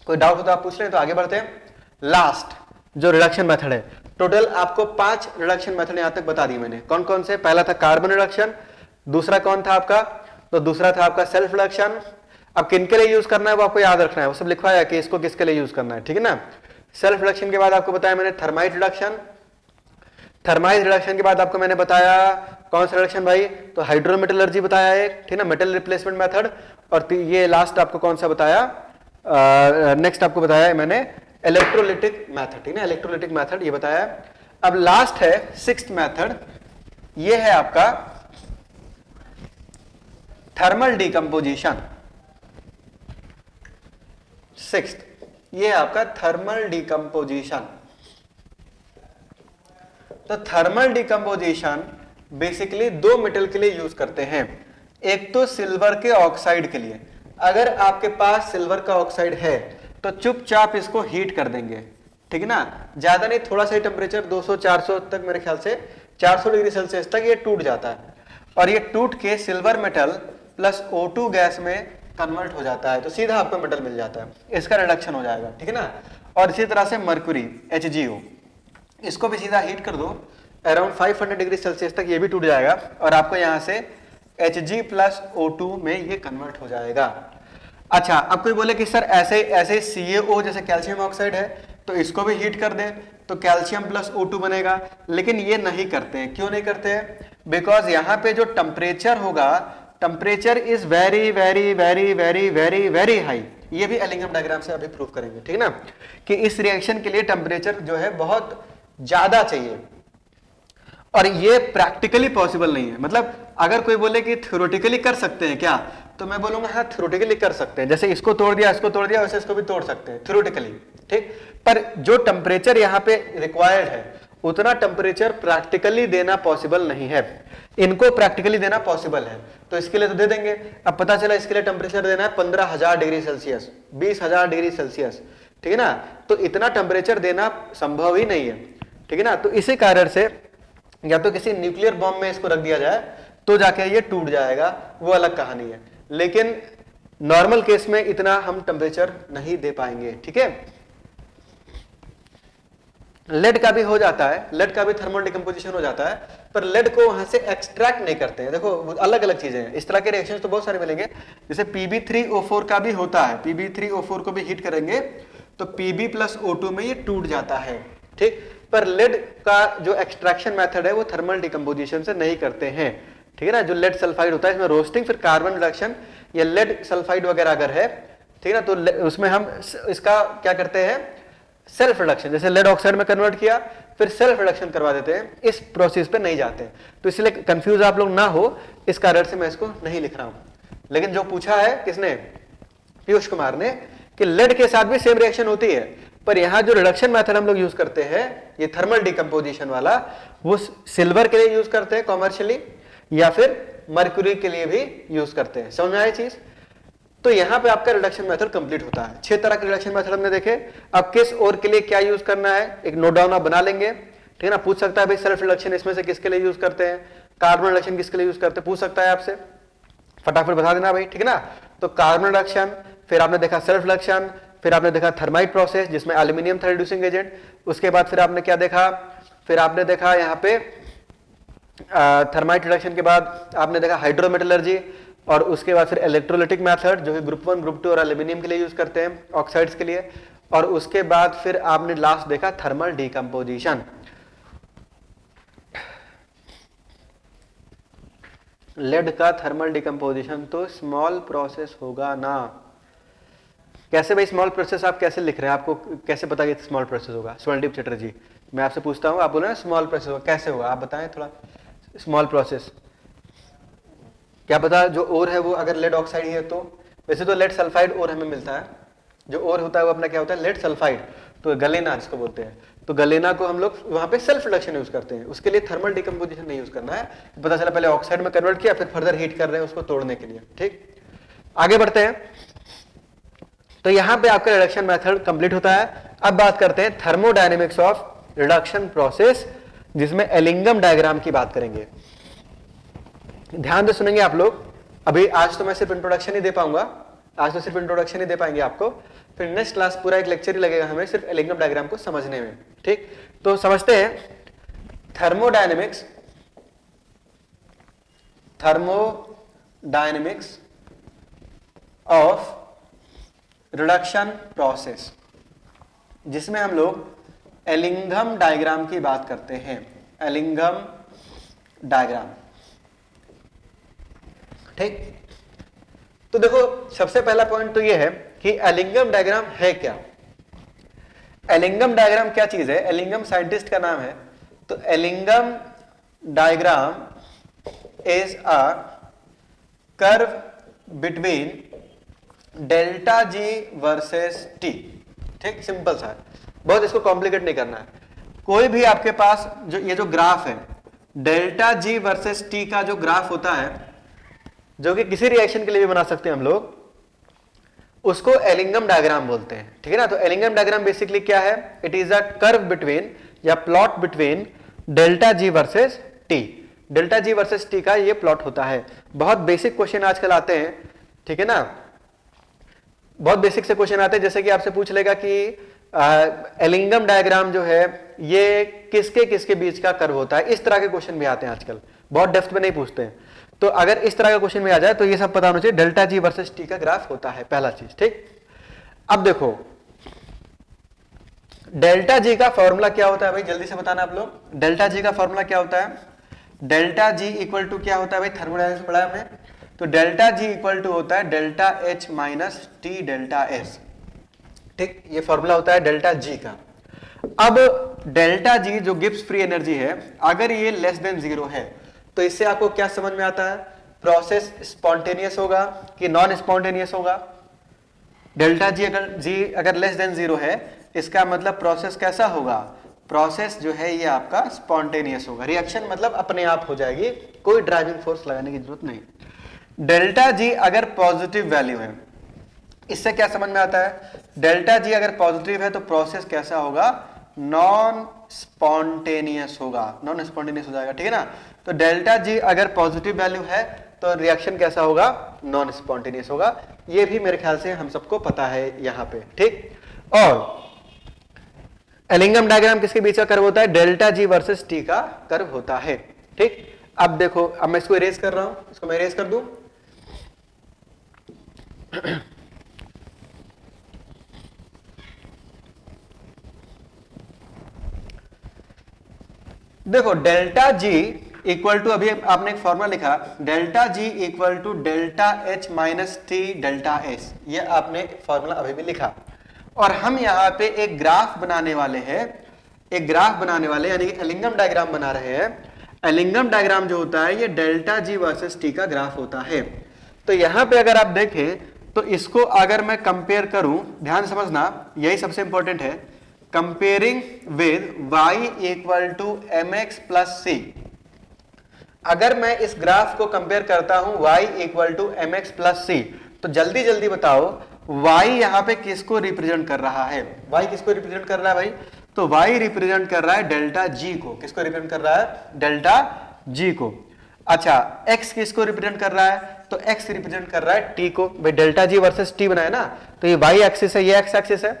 कोई डाउट हो तो आप पूछ लें। तो आगे बढ़ते हैं। लास्ट जो रिडक्शन मेथड है, टोटल आपको 5 रिडक्शन मेथड यहां तक बता दी मैंने। कौन कौन से? पहला था कार्बन रिडक्शन, दूसरा कौन था आपका? तो दूसरा था आपका सेल्फ रिडक्शन। अब किन के लिए यूज करना है वो आपको याद रखना है, वो सब लिखवाया है कि इसको किसके लिए यूज करना है, ठीक है ना। सेल्फ रिडक्शन के बाद आपको बताया मैंने थर्माइट रिडक्शन। थर्माइट रिडक्शन के बाद आपको मैंने बताया कौन सा रिडक्शन भाई? तो हाइड्रोमेटलर्जी बताया है, ठीक है ना, मेटल रिप्लेसमेंट मेथड। और ये लास्ट आपको कौन सा बताया? नेक्स्ट आपको बताया है मैंने इलेक्ट्रोलिटिक मेथड, ठीक है, इलेक्ट्रोलिटिक मेथड ये बताया। अब लास्ट है 6th मेथड, ये है आपका थर्मल डिकम्पोजिशन। 6th ये है आपका थर्मल डिकम्पोजिशन। तो थर्मल डिकम्पोजिशन बेसिकली 2 मेटल के लिए यूज करते हैं। एक तो सिल्वर के ऑक्साइड के लिए, अगर आपके पास सिल्वर का ऑक्साइड है तो चुपचाप इसको हीट कर देंगे, ठीक है ना, ज्यादा नहीं, थोड़ा सा टेम्परेचर 200-400 तक, मेरे ख्याल से 400 डिग्री सेल्सियस तक ये टूट जाता है, और ये टूट के silver metal plus O2 gas में कन्वर्ट हो जाता है, तो सीधा आपको मेटल मिल जाता है, इसका रिडक्शन हो जाएगा, ठीक है ना। और इसी तरह से मर्क्यूरी HgO, इसको भी सीधा हीट कर दो अराउंड 500 डिग्री सेल्सियस तक, ये भी टूट जाएगा और आपको यहां से Hg प्लस O2 में ये कन्वर्ट हो जाएगा। अच्छा, अब कोई बोले कि सर ऐसे ऐसे CaO जैसे कैल्शियम ऑक्साइड है तो इसको भी हीट कर दे तो कैल्शियम प्लस O2 बनेगा, लेकिन ये नहीं करते हैं। क्यों नहीं करते हैं? बिकॉज यहाँ पे जो टेम्परेचर होगा, temperature is very very very very very very high. ये भी एलिंगम डायग्राम से अभी प्रूव करेंगे, ठीक है ना, कि इस रिएक्शन के लिए टेम्परेचर जो है बहुत ज्यादा चाहिए, और ये प्रैक्टिकली पॉसिबल नहीं है। मतलब अगर कोई बोले कि थ्योरेटिकली कर सकते हैं क्या, तो मैं बोलूंगा हाँ थ्योरेटिकली कर सकते हैं, जैसे इसको तोड़ दिया इसको तोड़ दिया वैसे इसको भी तोड़ सकते हैं थ्योरेटिकली, ठीक। पर जो टेम्परेचर यहाँ पे रिक्वायर्ड है उतना टेम्परेचर प्रैक्टिकली देना पॉसिबल नहीं है। इनको प्रैक्टिकली देना पॉसिबल है तो इसके लिए तो दे देंगे। अब पता चला इसके लिए टेम्परेचर देना है 15,000 डिग्री सेल्सियस, 20,000 डिग्री सेल्सियस, ठीक है ना, तो इतना टेम्परेचर देना संभव ही नहीं है, ठीक है ना। तो इसी कारण से या तो किसी न्यूक्लियर बॉम्ब में इसको रख दिया जाए तो जाके ये टूट जाएगा, वो अलग कहानी है, लेकिन नॉर्मल केस में इतना हम टेम्परेचर नहीं दे पाएंगे, ठीक है। लेड का भी हो जाता है, लेड का भी थर्मल डिकम्पोजिशन हो जाता है, पर लेड को वहां से एक्सट्रैक्ट नहीं करते हैं। देखो अलग अलग चीजें हैं, इस तरह के रिएक्शंस तो बहुत सारे मिलेंगे। जैसे Pb3O4 का भी होता है, Pb3O4 को भी हीट करेंगे तो Pb प्लस O2 में ये टूट जाता है, ठीक। पर लेड का जो एक्सट्रैक्शन मेथड है वो थर्मल डिकम्पोजिशन से नहीं करते हैं, ठीक है ना। जो लेड सल्फाइड होता है इसमें रोस्टिंग फिर कार्बन रिडक्शन या लेड सल्फाइड वगैरह अगर है, ठीक है ना, तो उसमें हम इसका क्या करते हैं, सेल्फ रिडक्शन, जैसे लेड ऑक्साइड में कन्वर्ट किया फिर सेल्फ रिडक्शन करवा देते हैं, इस प्रोसेस पे नहीं जाते हैं। तो इसलिए कंफ्यूज आप लोग ना हो, इस कारण से मैं इसको नहीं लिख रहा हूं। लेकिन जो पूछा है किसने, पीयूष कुमार ने, कि लेड के साथ भी सेम रिएक्शन होती है, पर यहां जो रिडक्शन मेथड हम लोग यूज करते हैं ये थर्मल डिकम्पोजिशन वाला, वो सिल्वर के लिए यूज करते हैं कॉमर्शियली, या फिर मर्क्यूरी के लिए भी यूज करते हैं। समझ में आया चीज? तो यहां पे आपका रिडक्शन मेथड कंप्लीट होता है। 6 तरह के रिडक्शन मेथड हमने देखे। अब किस और के लिए क्या यूज करना है एक नोट डाउन आप बना लेंगे, ठीक है ना। पूछ सकता है भाई सेल्फ रिडक्शन इसमें से किसके लिए यूज करते हैं, कार्बन रिडक्शन किसके लिए यूज करते हैं, पूछ सकता है आपसे, फटाफट बता देना भाई, ठीक है ना। तो कार्बन रिडक्शन, फिर आपने देखा सेल्फ रिडक्शन, फिर आपने देखा थर्माइट प्रोसेस जिसमें एल्यूमिनियम था रिड्यूसिंग एजेंट, उसके बाद फिर आपने क्या देखा, फिर आपने देखा यहाँ पे थर्माइट रिडक्शन के बाद आपने देखा हाइड्रोमेटलर्जी, और उसके बाद फिर इलेक्ट्रोलिटिक मेथड जो कि ग्रुप 1 ग्रुप 2 और एल्यूमिनियम के लिए यूज करते हैं ऑक्साइड्स के लिए, और उसके बाद फिर आपने लास्ट देखा थर्मल डिकम्पोजिशन। लेड का थर्मल डिकम्पोजिशन तो स्मॉल प्रोसेस होगा ना। कैसे भाई स्मॉल प्रोसेस आप कैसे लिख रहे हैं, आपको कैसे पता कि स्मॉल प्रोसेस होगा? स्वर्णदीप चटर्जी, मैं आपसे पूछता हूं, आप बोल रहे हैं स्मॉल प्रोसेस होगा, कैसे होगा आप बताएं थोड़ा। स्मॉल प्रोसेस क्या पता, जो ओर है वो अगर लेड ऑक्साइड ही है तो, वैसे तो लेड सल्फाइड ओर हमें मिलता है, जो ओर होता है वो अपना क्या होता है लेड सल्फाइड, तो गलेना जिसको बोलते हैं, तो गलेना को हम लोग वहां पे सेल्फ रिडक्शन यूज करते हैं, उसके लिए थर्मल डिकम्पोजिशन नहीं यूज करना है। पता चला पहले ऑक्साइड में कन्वर्ट किया फिर फर्दर हीट कर रहे हैं उसको तोड़ने के लिए, ठीक। आगे बढ़ते हैं, तो यहां पे आपका रिडक्शन मेथड कंप्लीट होता है। अब बात करते हैं थर्मोडायनेमिक्स ऑफ रिडक्शन प्रोसेस, जिसमें एलिंगम डायग्राम की बात करेंगे। ध्यान से सुनेंगे आप लोग। अभी आज तो मैं सिर्फ इंट्रोडक्शन ही दे पाऊंगा, आज तो सिर्फ इंट्रोडक्शन ही दे पाएंगे आपको, फिर नेक्स्ट क्लास पूरा एक लेक्चर ही लगेगा हमें सिर्फ एलिंगम डायग्राम को समझने में, ठीक। तो समझते हैं थर्मोडायनेमिक्स ऑफ रिडक्शन प्रोसेस, जिसमें हम लोग एलिंगम डायग्राम की बात करते हैं। एलिंगम डायग्राम, ठीक। तो देखो सबसे पहला पॉइंट तो यह है कि एलिंगम डायग्राम है क्या। एलिंगम डायग्राम क्या चीज है, एलिंगम साइंटिस्ट का नाम है। तो Ellingham diagram is a curve between delta G versus T, ठीक, सिंपल सा है, बहुत इसको कॉम्प्लिकेट नहीं करना है। कोई भी आपके पास जो ये जो ग्राफ है डेल्टा जी वर्सेस टी का जो ग्राफ होता है, जो कि किसी रिएक्शन के लिए भी बना सकते हैं हम लोग, उसको एलिंगम डायग्राम बोलते हैं, ठीक है ना। तो एलिंगम डायग्राम बेसिकली क्या है, it is a curve between या plot between delta G versus T. Delta G versus T का ये प्लॉट होता है। बहुत बेसिक क्वेश्चन आजकल आते हैं, ठीक है ना, बहुत बेसिक से क्वेश्चन आते हैं, जैसे कि आपसे पूछ लेगा कि एलिंगम डायग्राम जो है ये किसके किसके बीच का कर्व होता है। इस तरह के क्वेश्चन भी आते हैं आजकल, बहुत डेप्थ में नहीं पूछते हैं। तो अगर इस तरह का क्वेश्चन में आ जाए तो ये सब पता होना चाहिए, डेल्टा जी वर्सेस टी का ग्राफ होता है, पहला चीज, ठीक। अब देखो डेल्टा जी का फॉर्मूला क्या होता है भाई, जल्दी से बताना आप लोग। डेल्टा जी का फॉर्मूला क्या होता है, डेल्टा जी इक्वल टू क्या होता है भाई, थर्मोडायनेमिक्स पढ़ा हमने, तो डेल्टा जी इक्वल टू होता है delta H minus T delta S, ठीक। ये फॉर्मूला होता है डेल्टा जी का। अब डेल्टा जी जो गिब्स फ्री एनर्जी है, अगर ये लेस देन 0 है तो इससे आपको क्या समझ में आता है, प्रोसेस स्पॉन्टेनियस होगा कि नॉन स्पॉन्टेनियस होगा। डेल्टा जी अगर लेस देन 0 है, इसका मतलब प्रोसेस कैसा होगा, प्रोसेस जो है ये आपका स्पॉन्टेनियस होगा, रिएक्शन मतलब अपने आप हो जाएगी, कोई ड्राइविंग फोर्स लगाने की जरूरत नहीं। डेल्टा जी अगर पॉजिटिव वैल्यू है, इससे क्या समझ में आता है, डेल्टा जी अगर पॉजिटिव है तो प्रोसेस कैसा होगा, नॉन स्पॉन्टेनियस होगा, नॉन स्पॉन्टेनियस हो जाएगा, ठीक है ना। तो डेल्टा जी अगर पॉजिटिव वैल्यू है तो रिएक्शन कैसा होगा, नॉन स्पॉन्टेनियस होगा। ये भी मेरे ख्याल से हम सबको पता है यहां पे, ठीक। और एलिंगम डायग्राम किसके बीच का कर्व होता है, डेल्टा जी वर्सेस टी का कर्व होता है, ठीक। अब देखो, अब मैं इसको इरेज कर रहा हूं, इसको मैं इरेज कर दूं। देखो डेल्टा जी इक्वल टू, अभी आपने एक फॉर्मूला लिखा, delta G equal to delta H minus T delta S, ये आपने फॉर्मूला अभी भी लिखा। और हम यहाँ पे एक ग्राफ बनाने वाले हैं, एक ग्राफ बनाने वाले यानी कि एलिंगम डायग्राम बना रहे हैं। एलिंगम डायग्राम जो होता है ये डेल्टा जी वर्सेस टी का ग्राफ होता है। तो यहां पे अगर आप देखें तो इसको अगर मैं कंपेयर करूं, ध्यान समझना, यही सबसे इंपॉर्टेंट है, comparing with y equal to mx plus C. अगर मैं इस ग्राफ को कंपेयर करता हूं y equal to mx plus C, तो जल्दी जल्दी बताओ y यहां पे किसको रिप्रेजेंट कर रहा है? y किसको रिप्रेजेंट कर रहा है भाई? तो y रिप्रेजेंट कर रहा है डेल्टा g को। किसको रिप्रेजेंट कर रहा है? डेल्टा g को। अच्छा, x किसको रिप्रेजेंट कर रहा है? तो x रिप्रेजेंट कर रहा है t को। भाई डेल्टा g वर्सेस t बनाया ना, तो ये y एक्सिस है, ये x एक्सिस है,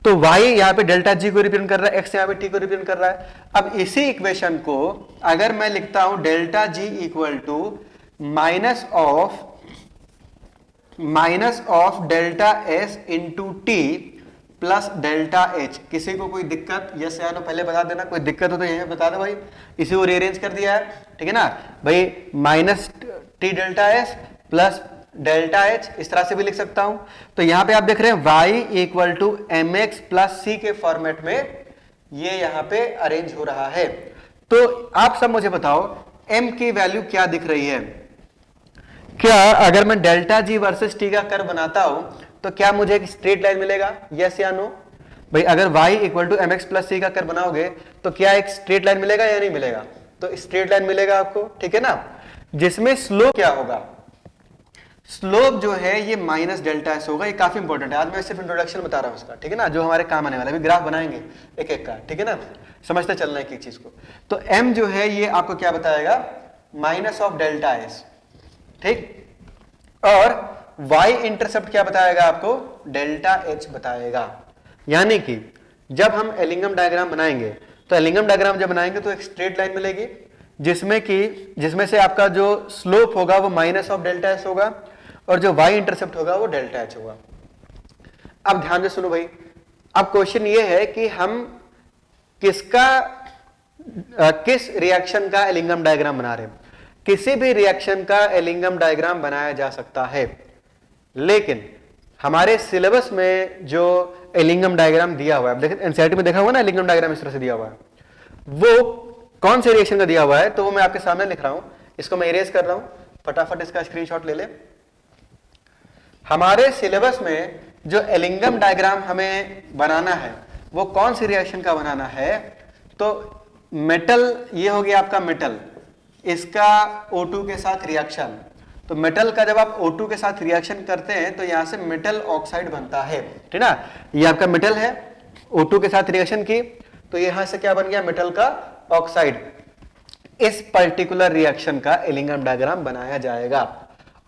तो y यहां पे डेल्टा g को रिप्रेजेंट कर रहा है, x यहां पे t को रिप्रेजेंट कर रहा है। अब इसी इक्वेशन को अगर मैं लिखता हूं delta g equal to minus of delta s into T plus delta H. किसी को कोई दिक्कत? यस या नो पहले बता देना, कोई दिक्कत हो तो यही बता दो भाई। इसी को रीअरेंज कर दिया है, ठीक है ना भाई, minus T delta S plus delta H, इस तरह से भी लिख सकता हूं। तो यहां पे आप देख रहे हैं y equal to M X plus C के फॉर्मेट में ये यहां पे अरेंज हो रहा है। तो आप सब मुझे बताओ m की वैल्यू क्या दिख रही है? क्या अगर मैं डेल्टा जी वर्सेस टी का कर्व बनाता हूं तो क्या मुझे एक स्ट्रेट लाइन मिलेगा? यस या नो भाई? अगर y equal to M X plus C का कर्व बनाओगे तो क्या एक स्ट्रेट लाइन मिलेगा या नहीं मिलेगा? तो स्ट्रेट लाइन मिलेगा आपको, ठीक है ना, जिसमें स्लोप क्या होगा? स्लोप जो है ये माइनस डेल्टा एस होगा। ये काफी इंपॉर्टेंट है, आज मैं सिर्फ इंट्रोडक्शन बता रहा हूं उसका, ठीक है ना, जो हमारे काम आने वाला है। अभी ग्राफ बनाएंगे एक एक का, ठीक है ना, समझते चलना है एक चीज को। तो m जो है ये आपको क्या बताएगा? माइनस ऑफ डेल्टा एस, ठीक, और y इंटरसेप्ट क्या बताएगा आपको? डेल्टा एच बताएगा। यानी कि जब हम एलिंगम डायग्राम बनाएंगे तो एलिंगम डायग्राम जब बनाएंगे तो एक स्ट्रेट लाइन मिलेगी जिसमें से आपका जो स्लोप होगा वो माइनस ऑफ डेल्टा एस होगा और जो y इंटरसेप्ट होगा वो डेल्टा एच होगा। अब ध्यान से सुनो भाई, अब क्वेश्चन ये है कि हम किस रिएक्शन का एलिंगम डायग्राम बना रहे हैं। किसी भी रिएक्शन का एलिंगम डायग्राम बनाया जा सकता है, लेकिन हमारे सिलेबस में जो एलिंगम डायग्राम दिया हुआ है, देखिए एनसीईआरटी में देखा हुआ ना एलिंगम डायग्राम इस तरह से दिया हुआ है, वो कौन से रिएक्शन का दिया हुआ है तो वो मैं आपके सामने लिख रहा हूं। इसको मैं इरेज कर रहा हूं, फटाफट इसका स्क्रीनशॉट ले ले। हमारे सिलेबस में जो एलिंगम डायग्राम हमें बनाना है वो कौन सी रिएक्शन का बनाना है? तो मेटल, ये हो गया आपका मेटल, इसका O2 के साथ रिएक्शन। तो मेटल का जब आप O2 के साथ रिएक्शन करते हैं तो यहां से मेटल ऑक्साइड बनता है, ठीक ना। ये आपका मेटल है, O2 के साथ रिएक्शन की तो यहां से क्या बन गया? मेटल का ऑक्साइड। इस पर्टिकुलर रिएक्शन का एलिंगम डायग्राम बनाया जाएगा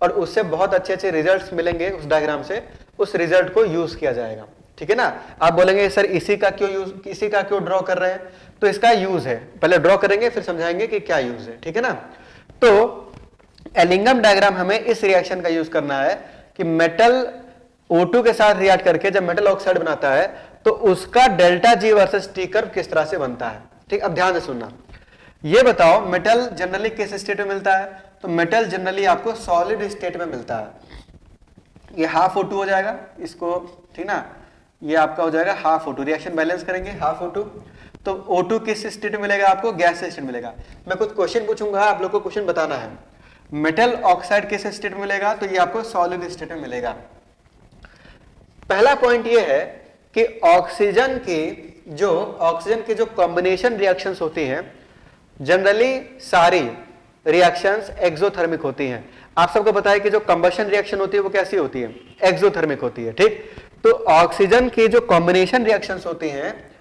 और उससे बहुत अच्छे अच्छे रिजल्ट्स मिलेंगे। उस डायग्राम से उस रिजल्ट को यूज किया जाएगा, ठीक है ना। आप बोलेंगे सर इसी का क्यों ड्रॉ कर रहे हैं? तो इसका यूज है, पहले ड्रॉ करेंगे फिर समझाएंगे कि क्या यूज है, ठीक है ना। तो एलिंगम डायग्राम हमें इस रिएक्शन का यूज करना है कि मेटल O2 के साथ रिएक्ट करके जब मेटल ऑक्साइड बनाता है तो उसका delta G versus T curve किस तरह से बनता है, ठीक। अब ध्यान से सुनना, ये बताओ मेटल जनरली किस स्टेट में मिलता है? तो मेटल जनरली आपको सॉलिड स्टेट में मिलता है। ये हाफ O2 हो जाएगा इसको, ठीक ना, ये आपका हो जाएगा हाफ O2। रिएक्शन बैलेंस करेंगे हाफ O2, तो O2 किस स्टेट में मिलेगा आपको? गैस स्टेट मिलेगा। मैं कुछ क्वेश्चन पूछूंगा, आप लोग को क्वेश्चन बताना है। मेटल ऑक्साइड किस स्टेट में मिलेगा? तो ये आपको सॉलिड स्टेट में मिलेगा। पहला पॉइंट ये है कि ऑक्सीजन की जो कॉम्बिनेशन रिएक्शंस होती हैं जनरली सारी रिएक्शंस एक्सोथर्मिक होती हैं। आप सबको पता है कि जो कंबशन रिएक्शन होती है वो कैसी होती है? एक्सोथर्मिक होती है, ठीक। तो ऑक्सीजन की जो कॉम्बिनेशन रिएक्शंस होती हैं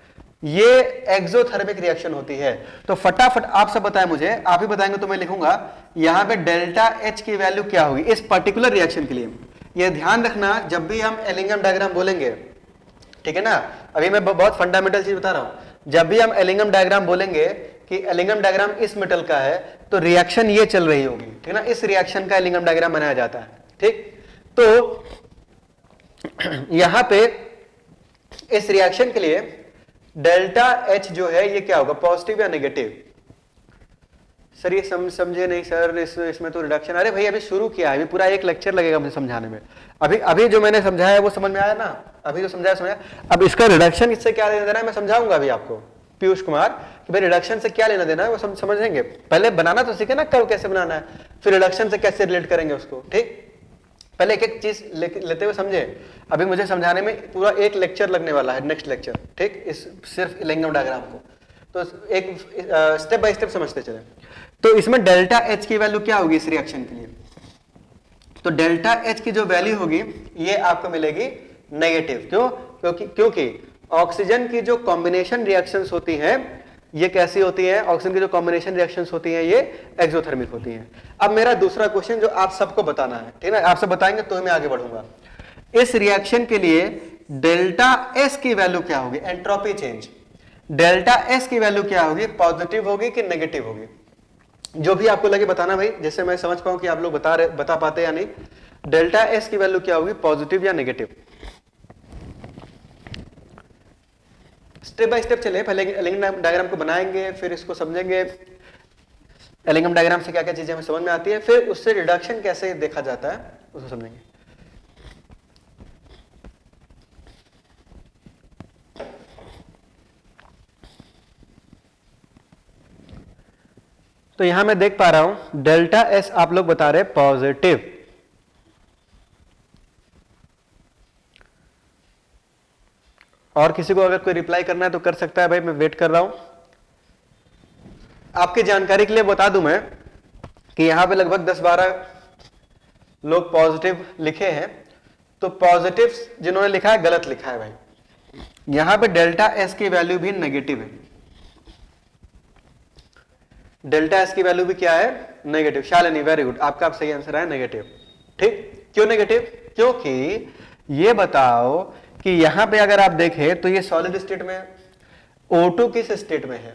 ये एक्सोथर्मिक रिएक्शन होती है। तो फटाफट आप सब बताएं मुझे, आप ही बताएंगे तो मैं लिखूंगा यहां पे डेल्टा एच की वैल्यू क्या होगी इस पर्टिकुलर रिएक्शन के लिए। ये ध्यान रखना जब भी हम एलिंगम डायग्राम बोलेंगे, ठीक है ना। अभी मैं बहुत फंडामेंटल चीज बता रहा हूं, जब भी हम एलिंगम डायग्राम बोलेंगे कि एलिंगम डायग्राम इस मेटल का है तो रिएक्शन ये चल रही होगी, ठीक ना। इस रिएक्शन का एलिंगम डायग्राम बनाया जाता है, ठीक। तो यहां पे इस रिएक्शन के लिए डेल्टा एच जो है ये क्या होगा? पॉजिटिव या नेगेटिव? सर ये समझे नहीं सर, इसमें तो रिडक्शन। अरे भाई अभी शुरू किया है, अभी पूरा एक लेक्चर लगेगा मुझे समझाने में। अभी जो मैंने समझाया है वो समझ में आया ना? अभी जो समझाया। अब इसका रिडक्शन इससे क्या लेना देना है मैं समझाऊंगा अभी आपको, पीयूष कुमार कि भाई रिडक्शन से क्या लेना देना है वो समझेंगे। पहले बनाना तो सीखे ना, कर्व कैसे बनाना है, फिर रिडक्शन से कैसे रिलेट करेंगे उसको। ठीक, पहले एक एक चीज लेते हुए समझे। अभी मुझे समझाने में पूरा एक लेक्चर लगने वाला है, नेक्स्ट लेक्चर। ठीक, इस सिर्फ इलेंगम डायग्राम को तो एक स्टेप बाय स्टेप समझते चले। तो इसमें डेल्टा एच की वैल्यू क्या होगी इस रिएक्शन के लिए? तो डेल्टा एच की जो वैल्यू होगी ये आपको मिलेगी नेगेटिव। क्यों? क्योंकि ऑक्सीजन की जो कॉम्बिनेशन रिएक्शंस होती हैं ये कैसी होती है? ऑक्सीजन की जो कॉम्बिनेशन रिएक्शंस होती हैं ये एक्सोथर्मिक होती हैं। अब मेरा दूसरा क्वेश्चन जो आप सबको बताना है, ठीक है, आप सब बताएंगे तो मैं आगे बढ़ूंगा। इस रिएक्शन के लिए डेल्टा एस की वैल्यू क्या होगी? Entropy change. डेल्टा एस की वैल्यू क्या होगी? पॉजिटिव होगी कि नेगेटिव होगी? जो भी आपको लगे बताना भाई, जैसे मैं समझ पाऊं कि आप लोग बता पाते या नहीं। डेल्टा एस की वैल्यू क्या होगी, पॉजिटिव या नेगेटिव? स्टेप बाय स्टेप चले, पहले एलिंगम डायग्राम को बनाएंगे, फिर इसको समझेंगे। एलिंगम डायग्राम से क्या क्या चीजें हमें समझ में आती है, फिर उससे रिडक्शन कैसे देखा जाता है उसको समझेंगे। तो यहां मैं देख पा रहा हूं डेल्टा एस आप लोग बता रहे पॉजिटिव। और किसी को अगर कोई रिप्लाई करना है तो कर सकता है भाई, मैं वेट कर रहा हूं। आपकी जानकारी के लिए बता दूं मैं कि यहां पे लगभग 10-12 लोग पॉजिटिव लिखे हैं। तो पॉजिटिव जिन्होंने लिखा है गलत लिखा है भाई। यहां पे डेल्टा एस की वैल्यू भी नेगेटिव है। डेल्टा एस की वैल्यू भी क्या है? नेगेटिव। शालिनी वेरी गुड, आपका आप सही आंसर है नेगेटिव। ठीक, क्यों नेगेटिव? क्योंकि ये बताओ कि यहां पे अगर आप देखें तो ये सॉलिड स्टेट में है, O2 किस स्टेट में है?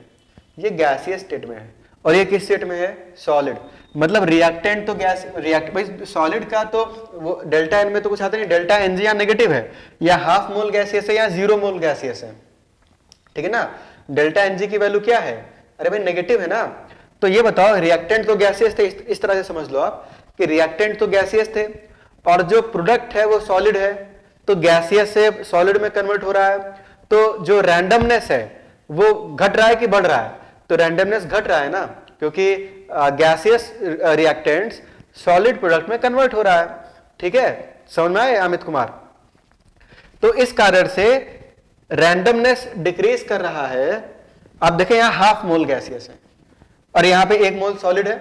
ये गैसीय स्टेट में है। और ये किस स्टेट में है? सॉलिड। मतलब रिएक्टेंट तो गैस भाई सॉलिड का तो वो डेल्टा एन में तो कुछ आता नहीं। डेल्टा एन जी या नेगेटिव है या हाफ मोल गैसियस है या 0 मोल गैसियस है, ठीक है ना। डेल्टा एन जी की वैल्यू क्या है? अरे भाई नेगेटिव है ना। तो ये बताओ रिएक्टेंट तो गैसियस थे, इस तरह से समझ लो आप कि रिएक्टेंट तो गैसियस थे और जो प्रोडक्ट है वो सॉलिड है, तो गैसियस से सॉलिड में कन्वर्ट हो रहा है। तो जो रैंडमनेस है वो घट रहा है कि बढ़ रहा है? तो रैंडमनेस घट रहा है ना, क्योंकि गैसियस रिएक्टेंट्स सॉलिड प्रोडक्ट में कन्वर्ट हो रहा है। ठीक है, समझ में आए अमित कुमार? तो इस कारण से रैंडमनेस डिक्रीज कर रहा है। आप देखें यहां हाफ मोल गैसियस है और यहां पे 1 मोल सॉलिड है।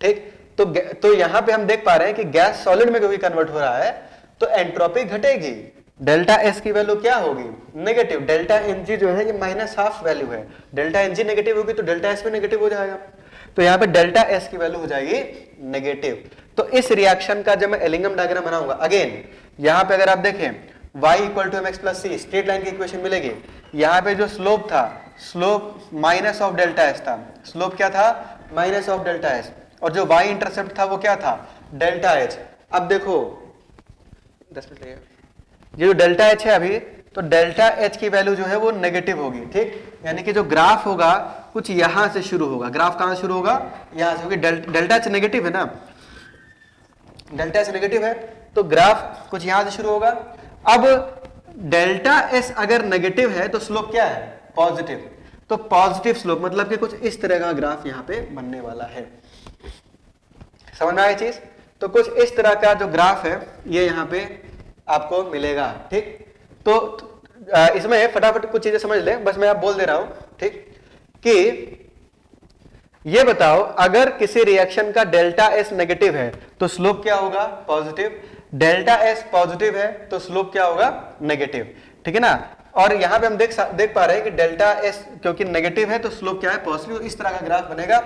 ठीक, तो यहां पे हम देख पा रहे हैं कि गैस सॉलिड में क्योंकि कन्वर्ट हो रहा है तो एंट्रोपी घटेगी। डेल्टा एस की वैल्यू क्या होगी? नेगेटिव। डेल्टा एन जी जो है ये -½ वैल्यू है। डेल्टा एन जी नेगेटिव होगी तो डेल्टा एस भी नेगेटिव हो जाएगा। तो यहां पे डेल्टा एस की वैल्यू हो जाएगी नेगेटिव। तो इस रिएक्शन का जब मैं एलिंगम डायग्राम बनाऊंगा, अगेन यहां पे अगर आप देखें y = mx + c straight line की इक्वेशन मिलेगी। यहां पे जो स्लोप था, slope minus of delta S था। स्लोप क्या था? Minus of delta S. और जो y इंटरसेप्ट था वो क्या था? Delta H. अब देखो 10 मिनट लगेगा। ये जो डेल्टा एच है अभी, तो डेल्टा एच की वैल्यू जो है वो नेगेटिव होगी। ठीक, यानी कि जो ग्राफ होगा कुछ यहां से शुरू होगा। ग्राफ कहां शुरू होगा? यहां से, क्योंकि डेल्टा एच नेगेटिव है ना। डेल्टा एच नेगेटिव है तो ग्राफ कुछ यहां से शुरू होगा। अब डेल्टा एस अगर नेगेटिव है तो स्लोप क्या है? पॉजिटिव। तो पॉजिटिव स्लोप मतलब कि कुछ इस तरह का ग्राफ यहां पे बनने वाला है। समझ में आई चीज? तो कुछ इस तरह का जो ग्राफ है ये यहां पे आपको मिलेगा। ठीक, तो इसमें फटाफट कुछ चीजें समझ ले, बस मैं आप बोल दे रहा हूं। ठीक, कि ये बताओ अगर किसी रिएक्शन का डेल्टा एस नेगेटिव है तो स्लोप क्या होगा? पॉजिटिव। डेल्टा एस पॉजिटिव है तो स्लोप क्या होगा? नेगेटिव। ठीक है ना। और यहां पे हम देख पा रहे हैं कि डेल्टा एस क्योंकि नेगेटिव है तो स्लोप क्या है? पॉजिटिव। इस तरह का ग्राफ बनेगा।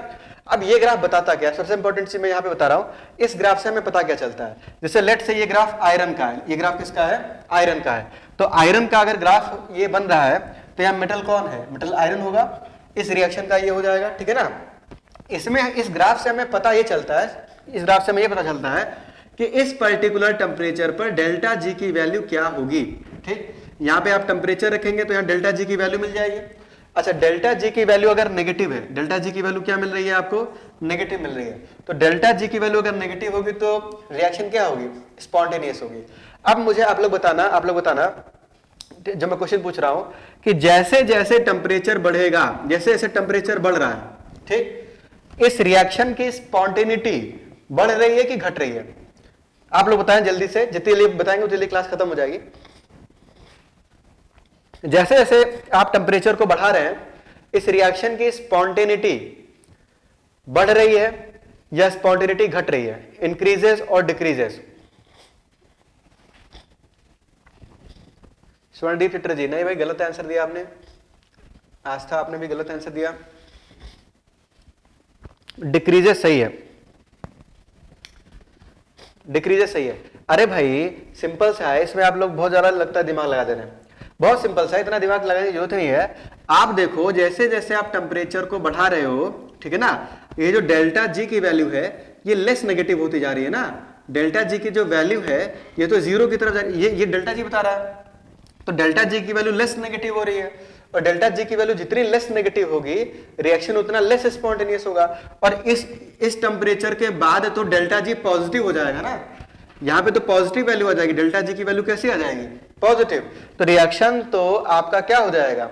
अब ये ग्राफ बताता क्या? सबसे इंपॉर्टेंट चीज मैं यहां पे बता रहा हूं। इस ग्राफ से हमें पता क्या चलता है? जैसे लेट से ये ग्राफ आयरन का है। ये ग्राफ किसका है? आयरन का है। तो आयरन का अगर ग्राफ ये बन रहा है तो यहां मेटल कौन है? मेटल आयरन होगा। इस रिएक्शन का ये हो जाएगा। ठीक है ना। इसमें इस ग्राफ से हमें पता ये चलता है, इस ग्राफ से हमें ये पता चलता है कि इस पर्टिकुलर टेम्परेचर पर डेल्टा जी की वैल्यू क्या होगी। ठीक, यहां पे आप टेम्परेचर रखेंगे तो यहां डेल्टा जी की वैल्यू मिल जाएगी। अच्छा, डेल्टा जी की वैल्यू अगर नेगेटिव है, डेल्टा जी की वैल्यू क्या मिल रही है आपको? नेगेटिव मिल रही है। तो डेल्टा जी की वैल्यू अगर नेगेटिव होगी तो रिएक्शन क्या होगी? स्पॉन्टेनियस होगी। अब मुझे आप लोग बताना जो मैं क्वेश्चन पूछ रहा हूं कि जैसे जैसे टेम्परेचर बढ़ेगा, जैसे जैसे टेम्परेचर बढ़ रहा है, ठीक, इस रिएक्शन की स्पॉन्टेनिटी बढ़ रही है कि घट रही है? आप लोग बताएं जल्दी से, जितनी जल्दी बताएंगे उतनी जल्दी क्लास खत्म हो जाएगी। जैसे जैसे आप टेम्परेचर को बढ़ा रहे हैं, इस रिएक्शन की स्पॉन्टेनिटी बढ़ रही है या स्पॉन्टेनिटी घट रही है? इंक्रीजेस और डिक्रीजेस? स्वर्णदीप चित्र जी, नहीं भाई गलत आंसर दिया आपने। आस्था आपने भी गलत आंसर दिया। डिक्रीजेस सही है, डिक्रीजेस सही है। अरे भाई सिंपल सा है, इसमें आप लोग बहुत ज्यादा लगता है दिमाग लगा दे रहे हैं। बहुत सिंपल सा है, इतना दिमाग लगाने की जरूरत नहीं है। आप देखो जैसे जैसे आप टेम्परेचर को बढ़ा रहे हो, ठीक है ना, ये जो डेल्टा जी की वैल्यू है ये लेस नेगेटिव होती जा रही है ना। डेल्टा जी की जो वैल्यू है ये तो जीरो की तरफ जा रही है, ये डेल्टा जी बता रहा है। तो डेल्टा जी की वैल्यू लेस नेगेटिव हो रही है, और डेल्टा जी की वैल्यू जितनी लेस नेगेटिव होगी रिएक्शन उतना लेस स्पॉन्टेनियस होगा। और इस टेम्परेचर के बाद तो डेल्टा जी पॉजिटिव हो जाएगा ना, यहां पे तो पॉजिटिव वैल्यू आ जाएगी। डेल्टा जी की वैल्यू कैसी आ जाएगी? पॉजिटिव। तो रिएक्शन तो आपका क्या हो जाएगा?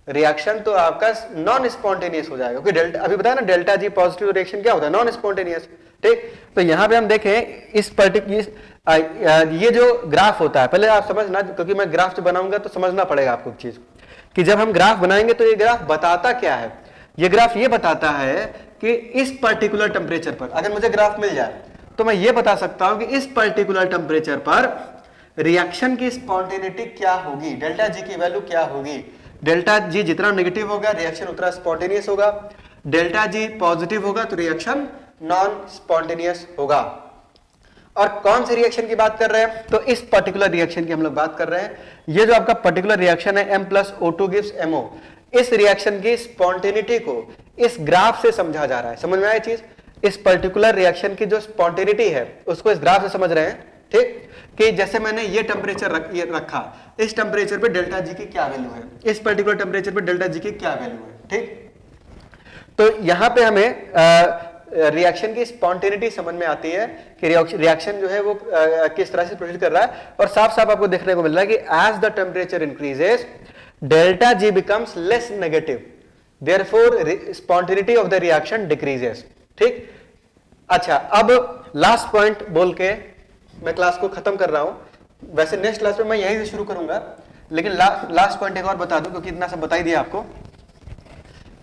रिएक्शन तो आपका नॉन स्पॉन्टेनियस हो जाएगा, क्योंकि डेल्टा अभी बताया ना डेल्टा जी पॉजिटिव रिएक्शन क्या होता है? Non spontaneous. ठीक, तो यहां पे हम देखें इस पर्टिकुलर ये जो ग्राफ होता है, पहले आप समझना, क्योंकि मैं ग्राफ जो बनाऊंगा तो समझना पड़ेगा आपको एक चीज कि जब हम ग्राफ बनाएंगे तो ये ग्राफ बताता क्या है? ये ग्राफ ये बताता है कि इस पर्टिकुलर टेम्परेचर पर अगर मुझे ग्राफ मिल जाए तो मैं ये बता सकता हूं कि इस पर्टिकुलर टेम्परेचर पर रिएक्शन की स्पॉन्टेनिटी क्या होगी, डेल्टा जी की वैल्यू क्या होगी। डेल्टा जी जितना नेगेटिव होगा रिएक्शन उतना स्पॉन्टेनियस होगा, डेल्टा जी पॉजिटिव होगा तो रिएक्शन नॉन स्पॉन्टेनियस होगा। और कौन से रिएक्शन की बात कर रहे हैं? तो इस पर्टिकुलर रिएक्शन की हम लोग बात कर रहे हैं। ये जो आपका पर्टिकुलर रिएक्शन है M+O2 गिव्स MO, इस रिएक्शन की स्पॉन्टेनिटी को इस ग्राफ से समझा जा रहा है। समझ में आया चीज? इस पर्टिकुलर रिएक्शन की जो स्पॉन्टेनिटी है उसको इस ग्राफ से समझ रहे हैं। ठीक, कि जैसे मैंने ये टेम्परेचर रखा, इस टेम्परेचर पे डेल्टा जी की क्या वैल्यू है, इस पर्टिकुलर टेम्परेचर पे डेल्टा जी की क्या वैल्यू है। ठीक, तो यहां पे हमें रिएक्शन की स्पॉन्टेनिटी समझ में आती है कि रिएक्शन जो है वो किस तरह से प्रोसीड कर रहा है। और साफ साफ आपको देखने को मिल रहा है कि as the temperature increases delta G becomes less negative, therefore spontaneity of the reaction decreases. ठीक, अच्छा अब लास्ट पॉइंट बोल के मैं क्लास को खत्म कर रहा हूं। वैसे नेक्स्ट क्लास में मैं यहीं से शुरू करूंगा, लेकिन लास्ट पॉइंट एक और बता दूं, क्योंकि इतना सब बता ही दिया आपको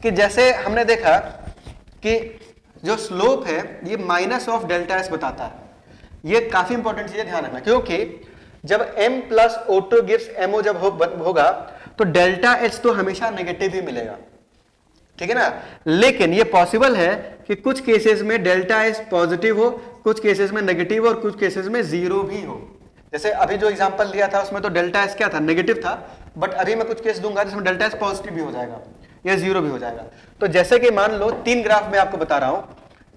कि जैसे हमने देखा कि जो स्लोप है ये माइनस ऑफ डेल्टा एस बताता है। ये काफी इंपॉर्टेंट चीज है, ध्यान रखना, क्योंकि जब M+O2 गिव्स MO जब होगा तो डेल्टा एच तो हमेशा नेगेटिव ही मिलेगा, ठीक है ना। लेकिन ये पॉसिबल है कि कुछ केसेस में डेल्टा एस पॉजिटिव हो, कुछ केसेस में नेगेटिव और कुछ केसेस में जीरो भी हो। जैसे अभी जो एग्जांपल लिया था उसमें तो डेल्टा एस क्या था? नेगेटिव था। बट अभी मैं कुछ केस दूंगा जिसमें डेल्टा एस पॉजिटिव भी हो जाएगा या जीरो भी हो जाएगा। तो जैसे कि मान लो 3 ग्राफ में आपको बता रहा हूं,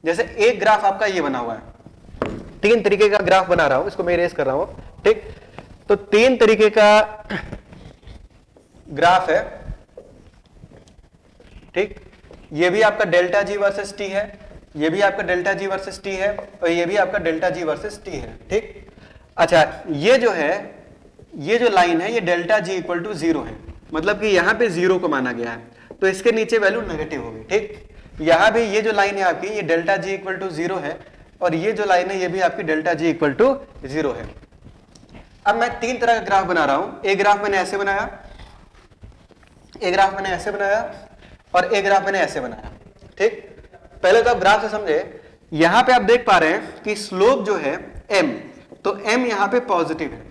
जैसे एक ग्राफ आपका ये बना हुआ है, 3 तरीके का ग्राफ बना रहा हूं, इसको मैं इरेज कर रहा हूं। ठीक, तो 3 तरीके का ग्राफ है। ठीक, ये भी आपका डेल्टा जी वर्सेस टी है, ये भी आपका डेल्टा जी वर्सेस टी है, और ये भी आपका डेल्टा जी वर्सेस टी है। ठीक, अच्छा ये जो है, ये जो लाइन है ये डेल्टा जी इक्वल टू 0 है, मतलब कि यहां पे 0 को माना गया है, तो इसके नीचे वैल्यू नेगेटिव होगी। ठीक, यहां भी ये जो लाइन है आपकी ये डेल्टा जी इक्वल टू 0 है, और ये जो लाइन है ये भी आपकी डेल्टा जी इक्वल टू 0 है। अब मैं 3 तरह का ग्राफ बना रहा हूं। एक ग्राफ मैंने ऐसे बनाया, एक ग्राफ मैंने ऐसे बनाया, और एक ग्राफ मैंने ऐसे बनाया। ठीक, पहले तो आप ग्राफ से समझे। यहां पे आप देख पा रहे हैं कि स्लोप जो है m, तो m यहां पे पॉजिटिव है,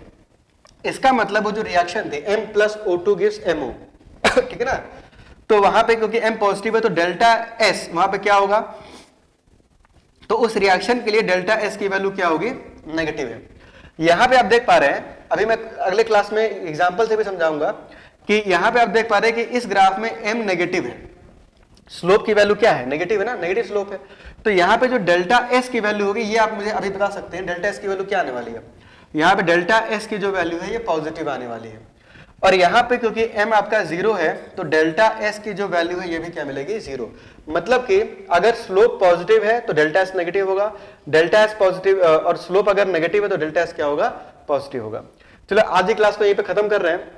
इसका मतलब वो जो रिएक्शन थी M+O2 गिव्स MO, ठीक है ना। तो वहां पे क्योंकि m पॉजिटिव है तो डेल्टा s वहां पे क्या होगा? तो उस रिएक्शन के लिए डेल्टा s की वैल्यू क्या होगी? नेगेटिव है। यहां पे आप देख पा रहे हैं, अभी मैं अगले क्लास में एग्जांपल से भी समझाऊंगा कि यहां पे आप देख पा रहे हैं कि इस ग्राफ में m नेगेटिव है, स्लोप की वैल्यू क्या है? नेगेटिव है ना, नेगेटिव स्लोप है। तो यहां पे जो डेल्टा एस की वैल्यू होगी ये आप मुझे अभी बता सकते हैं, डेल्टा एस की वैल्यू क्या आने वाली है? यहां पे डेल्टा एस की जो वैल्यू है ये पॉजिटिव आने वाली है। और यहां पे क्योंकि m आपका 0 है तो डेल्टा एस की जो वैल्यू है ये भी क्या मिलेगी? 0। मतलब कि अगर स्लोप पॉजिटिव है तो डेल्टा एस नेगेटिव होगा, डेल्टा एस पॉजिटिव और स्लोप अगर नेगेटिव है तो डेल्टा एस क्या होगा? पॉजिटिव होगा। चलो आज की क्लास को यहीं पे खत्म कर रहे हैं।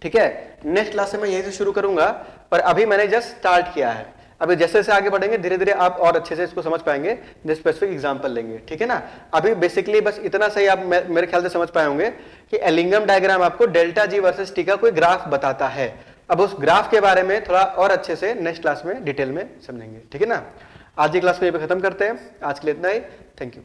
ठीक है, नेक्स्ट क्लास से मैं यही से शुरू करूंगा, पर अभी मैंने जस्ट स्टार्ट किया है। अभी जैसे जैसे आगे बढ़ेंगे धीरे धीरे आप और अच्छे से इसको समझ पाएंगे, जब स्पेसिफिक एग्जांपल लेंगे, ठीक है ना। अभी बेसिकली बस इतना सही आप मेरे ख्याल से समझ पाए होंगे कि एलिंगम डायग्राम आपको डेल्टा जी वर्सेस टी का कोई ग्राफ बताता है। अब उस ग्राफ के बारे में थोड़ा और अच्छे से नेक्स्ट क्लास में डिटेल में समझेंगे, ठीक है ना। आज की क्लास को यहीं पे खत्म करते हैं, आज के लिए इतना ही, थैंक यू।